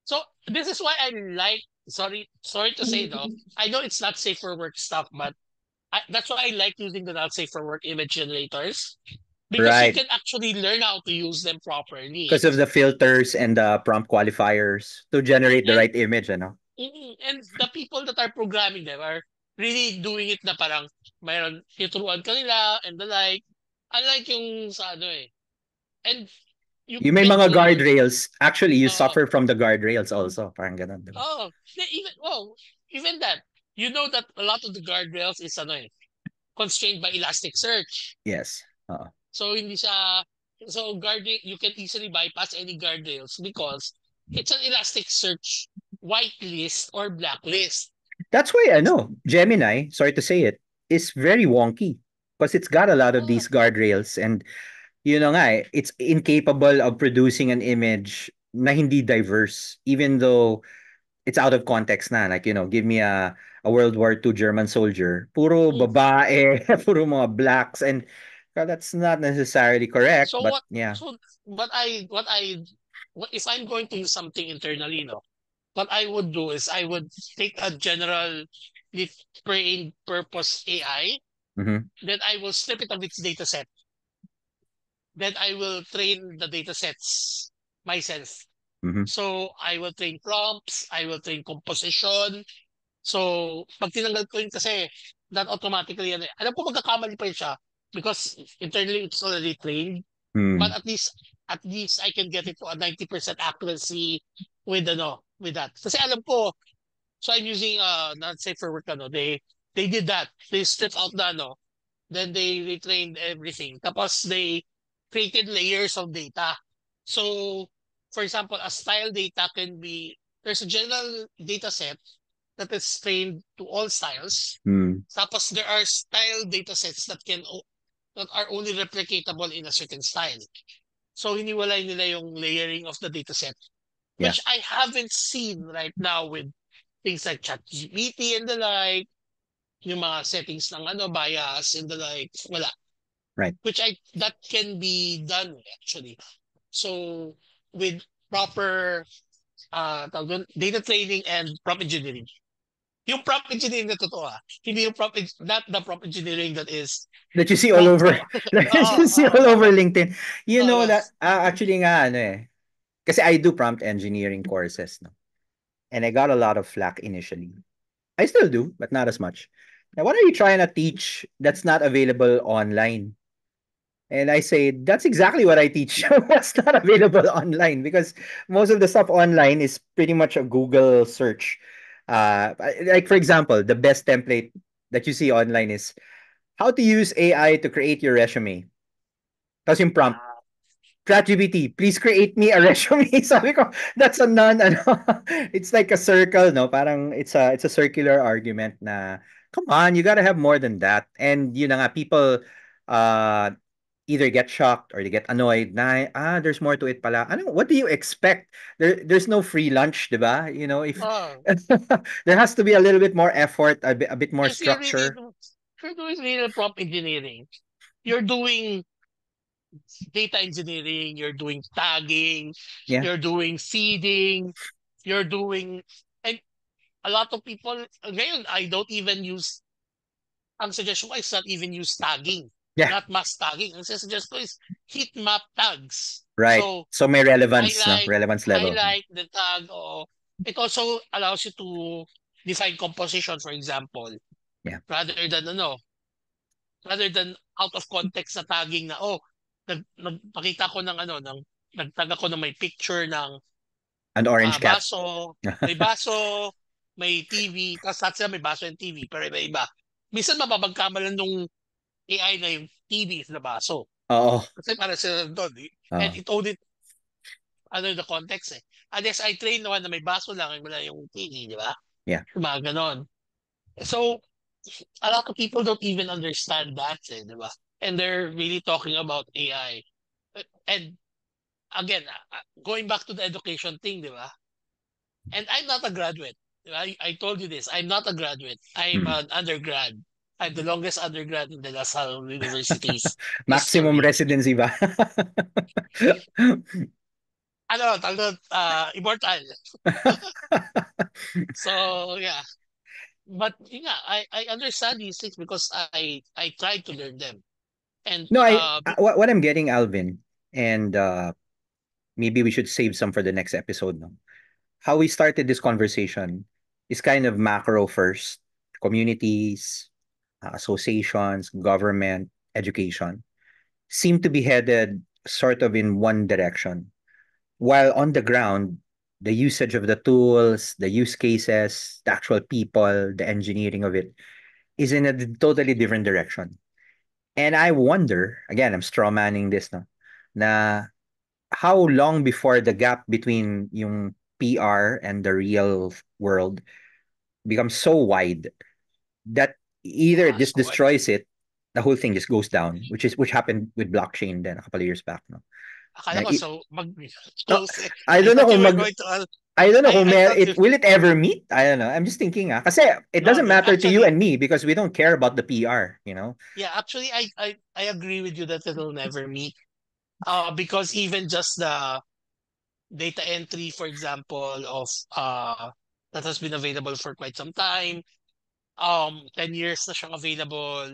so this is why I like, sorry to say though, I know it's not safe for work stuff, but that's why I like using the not safe for work image generators because you Right. can actually learn how to use them properly. Because of the filters and the prompt qualifiers to generate the And right image, ano? and the people that are programming them are really doing it na parang mayroon tinuruan ka nila and the like. Unlike yung sa ano eh. And you Yung may get mga to learn. guardrails, actually, you Uh, suffer from the guardrails also. Parang ganun, di ba? even even that. You know that a lot of the guardrails is ano eh, constrained by Elasticsearch. Yes. So hindi siya so guardrail you can easily bypass any guardrails because it's an Elasticsearch whitelist or blacklist. That's why, Gemini, sorry to say it, is very wonky because it's got a lot of Ah, these guardrails and, nga, it's incapable of producing an image na hindi diverse, even though it's out of context na. Like, give me a World War II German soldier. Puro mm. babae, puro mga blacks. And well, that's not necessarily correct, So but what? yeah. So what I if I'm going to use something internally, no, what I would do is I would take a general trained purpose AI, Mhm. then I will strip it of its data set. Then I will train the data sets myself. Mhm. So I will train prompts, I will train composition. So pag tinanggal ko yun kasi, not automatically, alam ko magkakamali pa yun siya because internally it's already trained. But Mm. at least I can get it to a 90% accuracy with with that. Kasi alam ko, so I'm using not safe for work they did that. They stripped out the then they retrained everything. Tapos they created layers of data. So for example, a style data can be there's a general data set that is trained to all styles. Mm. Tapos there are style data sets that are only replicatable in a certain style. So hiniwalay nila yung layering of the dataset, Yeah. which I haven't seen right now with things like ChatGPT and the like, yung mga settings ng bias and the like, wala. Right. Which that can be done actually. So with proper tawag doon, data training and prompt engineering. Yung prompt engineering na totoo hindi yung not the prompt engineering that is That you see all prompt over pro. that Oo, you see oo, all over oo. LinkedIn. You know Oo. that actually nga ano eh. Kasi I do prompt engineering courses, no. And I got a lot of flack initially. I still do, but not as much. Now, what are you trying to teach that's not available online? And I say, that's exactly what I teach. What's not available online because most of the stuff online is pretty much a Google search. Like, for example, the best template that you see online is how to use AI to create your resume. Tapos yung prompt, Ah, ChatGPT, please create me a resume. Sabi ko, that's a ano, it's like a circle, no? Parang it's a circular argument na, come on, you gotta have more than that. And yun na nga, people uh, either get shocked or they get annoyed na, there's more to it pala. Ano, what do you expect? There's no free lunch, di ba? You know, if oh. there has to be a little bit more effort, a bit more If you're structure. if you're doing real prompt engineering, you're doing data engineering, you're doing tagging, Yeah. you're doing feeding, you're doing, and a lot of people, ngayon, I don't even use, ang suggestion ko is not even use tagging, Yeah. not mass tagging. Ang suggest ko is heat map tags. Right. So, So may relevance, no? highlight, Relevance level. highlight the tag, or it also allows you to define composition, for example, Yeah. rather than rather than out of context na tagging na, nagpakita ko ng nagtag ako ng may picture ng An orange cat. baso, may TV, tapos lahat sila may baso and TV, pero iba-iba. Minsan mababagkamalan nung AI na yung TV na baso. Oo. Kasi para sila doon. And Oo. it only, the context eh. Unless I train naman na may baso lang, wala yung TV, di ba? Yeah. Mga ganon. So, a lot of people don't even understand that, di ba? And they're really talking about AI. And again, going back to the education thing, di ba? And I'm not a graduate. I told you this. I'm not a graduate. I'm Mm. an undergrad. I'm the longest undergrad in the LaSalle University's Maximum history. residency ba? Immortal. So, yeah. But, yeah, I understand these things because I tried to learn them. And, No, what I'm getting, Alvin, and maybe we should save some for the next episode, no? How we started this conversation is kind of macro first, communities, associations, government, education seem to be headed sort of in one direction. While on the ground, the usage of the tools, the use cases, the actual people, the engineering of it is in a totally different direction. And I wonder, again, I'm straw manning this no, na how long before the gap between yung PR and the real world becomes so wide that either it just so what? destroys it, the whole thing just goes down, which happened with blockchain then a couple of years back, no. Akala Like, ko so no, close eh. I I don't know thought you kung were mag going to, I don't know kung I thought you, will it ever meet? I don't know. I'm just thinking kasi it no, doesn't matter to you actually, and me because we don't care about the PR, you know. yeah, actually, I agree with you that it'll never meet. Because even just data entry, for example, of that has been available for quite some time. 10 years na siyang available.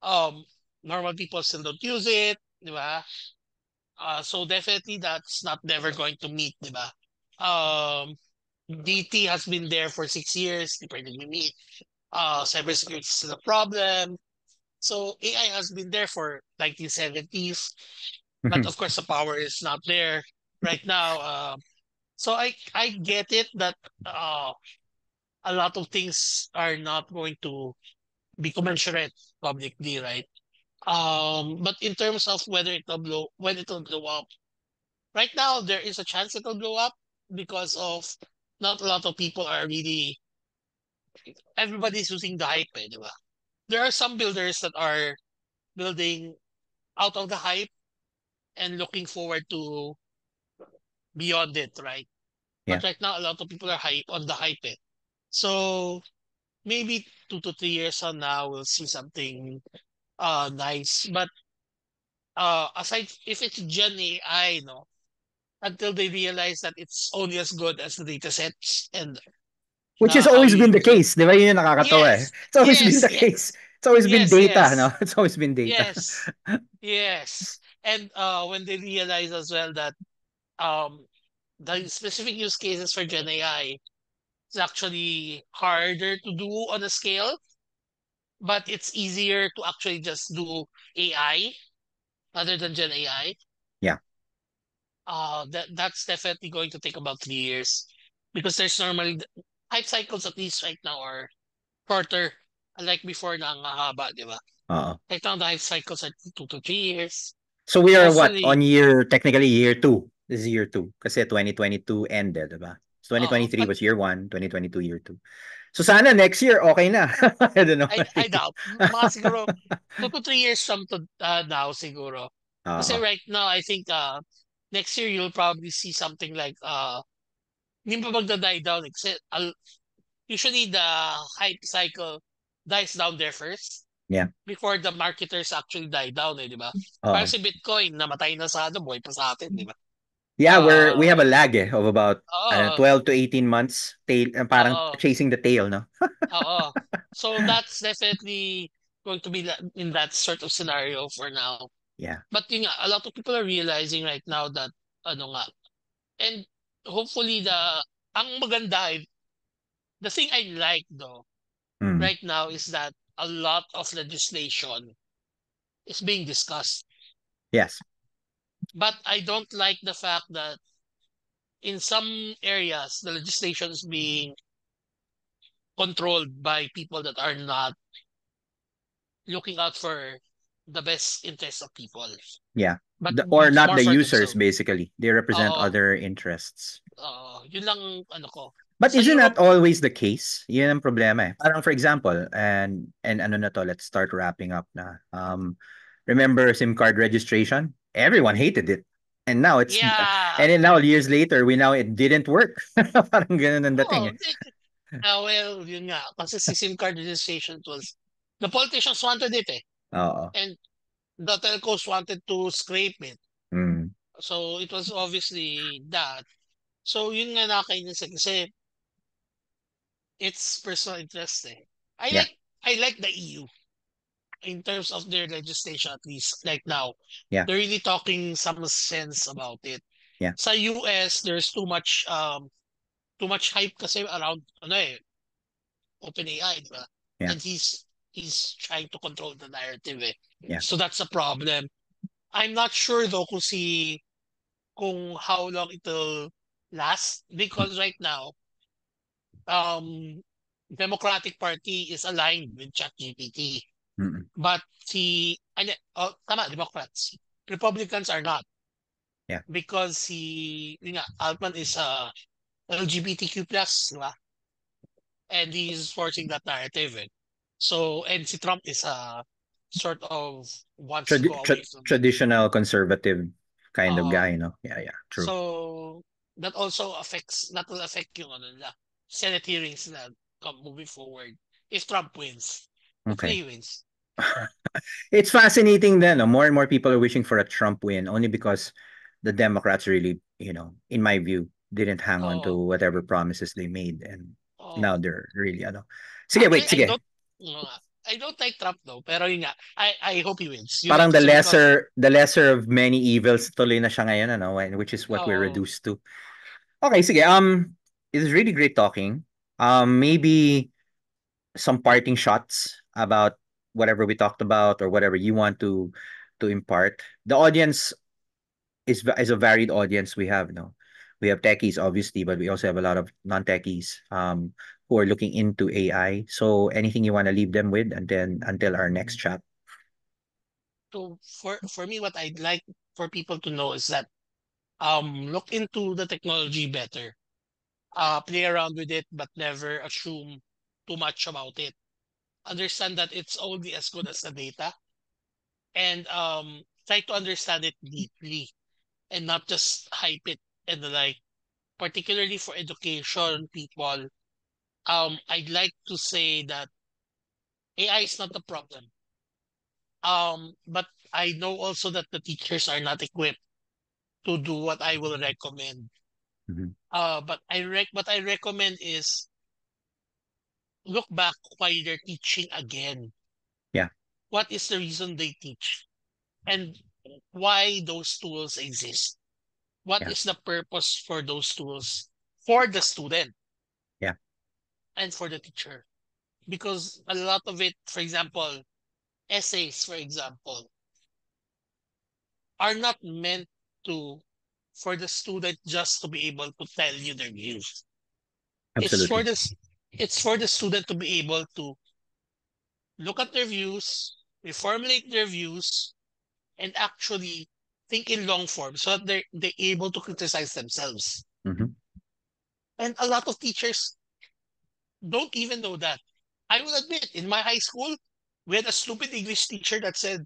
Um, Normal people still don't use it, di ba? So definitely that's not never going to meet, di ba? Um, DT has been there for 6 years, di pa rin nag-meet. Cybersecurity is still a problem. So AI has been there for 1970s, but Mhm. of course the power is not there right now. So I get it that uh, a lot of things are not going to be commensurate publicly, right? But in terms of whether it will blow when it will blow up, right now there is a chance it will blow up because of not a lot of people are really everybody's using the hype, di ba? There are some builders that are building out of the hype and looking forward to beyond it, right? Yeah. But right now, a lot of people are hype on the hype. Eh. So maybe 2 to 3 years from now, we'll see something nice. But aside, if it's Gen AI, no, until they realize that it's only as good as the data sets and Which has how always you been the use it. case, 'di ba? Yun yung nakakatawa eh. Yes, It's always been yes, the case. It's always been yes, data, no? yes, It's always been data. yes, yes. And when they realize as well that um the specific use cases for Gen AI is actually harder to do on a scale, but it's easier to actually just do AI rather than Gen AI. Yeah. That's definitely going to take about 3 years because there's normally hype cycles at least right now are shorter. Unlike before na ang haba, di ba? Oo. Right now the hype cycles are 2 to 3 years. So we are what? On Hopefully, technically year two. This is year two. Kasi 2022 ended, diba? So 2023 but was year one, 2022 year two. So sana next year okay na. I don't know. I doubt. Mga siguro 2 to 3 years from now siguro. Kasi Oo. right now I think next year you'll probably see something like hindi pa magda-die down eh. Kasi usually the hype cycle dies down there first Yeah. before the marketers actually die down eh, di ba? Parang Oo. si Bitcoin namatay na sa buhay pa sa atin, di ba? Yeah, we have Uh, a lag of about oo, 12 to 18 months tail parang oo, chasing the tail, no? oo. So that's definitely going to be in that sort of scenario for now. Yeah. But yun nga, a lot of people are realizing right now that ano nga, and hopefully ang maganda, the thing I like though, Mm. right now is that a lot of legislation is being discussed. Yes. But I don't like the fact that in some areas, the legislation is being controlled by people that are not looking out for the best interests of people, Yeah. but Or not more the for users themselves. basically. They represent Oo, other interests. yun lang ano ko. But Sa isn't that Europe, always the case? Yun ang problema eh. Parang for example, and ano na to, let's start wrapping up na. Remember SIM card registration? Everyone hated it. And now yeah. and then now years later, it didn't work. Parang ganun ang dating Oh, eh. well, yun nga. Kasi si SIM card registration tools, the politicians wanted it eh. Oo. And the telcos wanted to scrape it. Mm. So, it was obviously that. So, yun nga nakakainis eh. Kasi it's personal interest eh. I Yeah. like I like the EU in terms of their legislation at least like now. Yeah. They're really talking some sense about it. Yeah. Sa US, there's too much hype kasi around ano eh, OpenAI, di ba? Yeah. And he's trying to control the narrative eh. Yeah. So that's a problem. I'm not sure though kung how long it'll last because right now um Democratic Party is aligned with ChatGPT. Mm-mm. But tama, Democrats. Republicans are not Yeah. because yun nga, Altman is LGBTQ plus, di ba? And he's forcing that narrative. Eh. So, and si Trump is sort of wants to go away from it. Traditional conservative kind of Uh, guy, no? Yeah, yeah, true. so, that will affect yung ano nila, Senate hearings na come moving forward if Trump wins. Hopefully Okay. he wins. It's fascinating then. No? More and more people are wishing for a Trump win only because the Democrats really, in my view, didn't hang on to Oh, whatever promises they made, and oh. now they're really ano. Sige, Actually, wait, sige. no, I don't like Trump though. Pero yun nga, I hope he wins. Yun lang Parang kasi because, the lesser of many evils tuloy na siya ngayon, ano, which is what we're oh, reduced to. Okay, sige. It was really great talking. Maybe some parting shots about whatever we talked about or whatever you want to impart. The audience is a varied audience we have, no. We have techies obviously, but we also have a lot of non-techies who are looking into AI. So anything you want to leave them with and then until our next chat. so for me, what I'd like for people to know is that look into the technology better. Play around with it, but never assume too much about it. Understand that it's only as good as the data, and try to understand it deeply and not just hype it and like, particularly for education people. I'd like to say that AI is not the problem. But I know also that the teachers are not equipped to do what I will recommend. Mhm. What I recommend is look back why they're teaching again. Yeah, What is the reason they teach? And why those tools exist? What yeah, is the purpose for those tools for the student yeah, and for the teacher? Because a lot of it, for example, essays, for example, are not meant to for the student just to be able to tell you their views. It's for absolutely. this it's for the student to be able to look at their views, reformulate their views, and actually think in long form so that they're able to criticize themselves. Hmm. And a lot of teachers don't even know that. I will admit, in my high school, we had a stupid English teacher that said,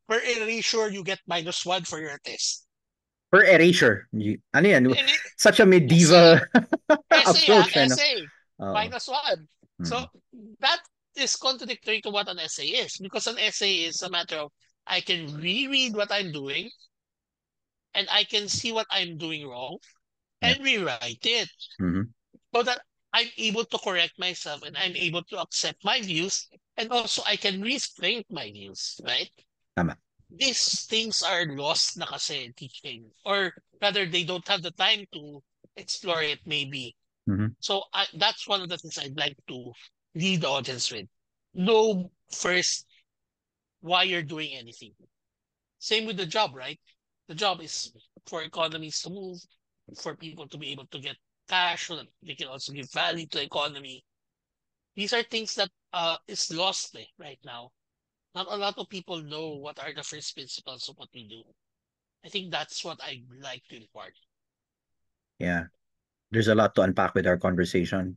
per erasure, you get -1 for your test. Per erasure. Ano yan? And Such a medieval essay, approach, ano? essay, Oo. -1. So Mm. that is contradictory to what an essay is, because an essay is a matter of I can reread what I'm doing and I can see what I'm doing wrong Yeah. and rewrite it Hmm. so that I'm able to correct myself and I'm able to accept my views, and also I can restrain my views, right? Tama. These things are lost na kasi teaching, or rather they don't have the time to explore it maybe. Hmm. So that's one of the things I'd like to lead the audience with. Know first why you're doing anything. Same with the job, right? The job is for economies to move, for people to be able to get cash so that they can also give value to the economy. These are things that is lost right now. Not a lot of people know what are the first principles of what we do. I think that's what I like to impart. Yeah. There's a lot to unpack with our conversation.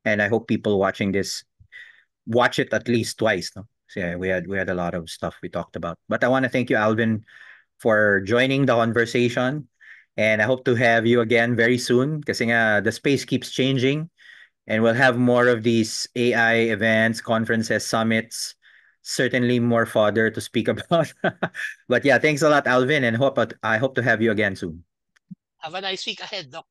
And I hope people watching this watch it at least twice, no? So yeah, we had a lot of stuff we talked about. But I want to thank you, Alvin, for joining the conversation. And I hope to have you again very soon kasi nga the space keeps changing and we'll have more of these AI events, conferences, summits, certainly more fodder to speak about. But yeah, thanks a lot, Alvin, and I hope to have you again soon. Have a nice week ahead, Doc.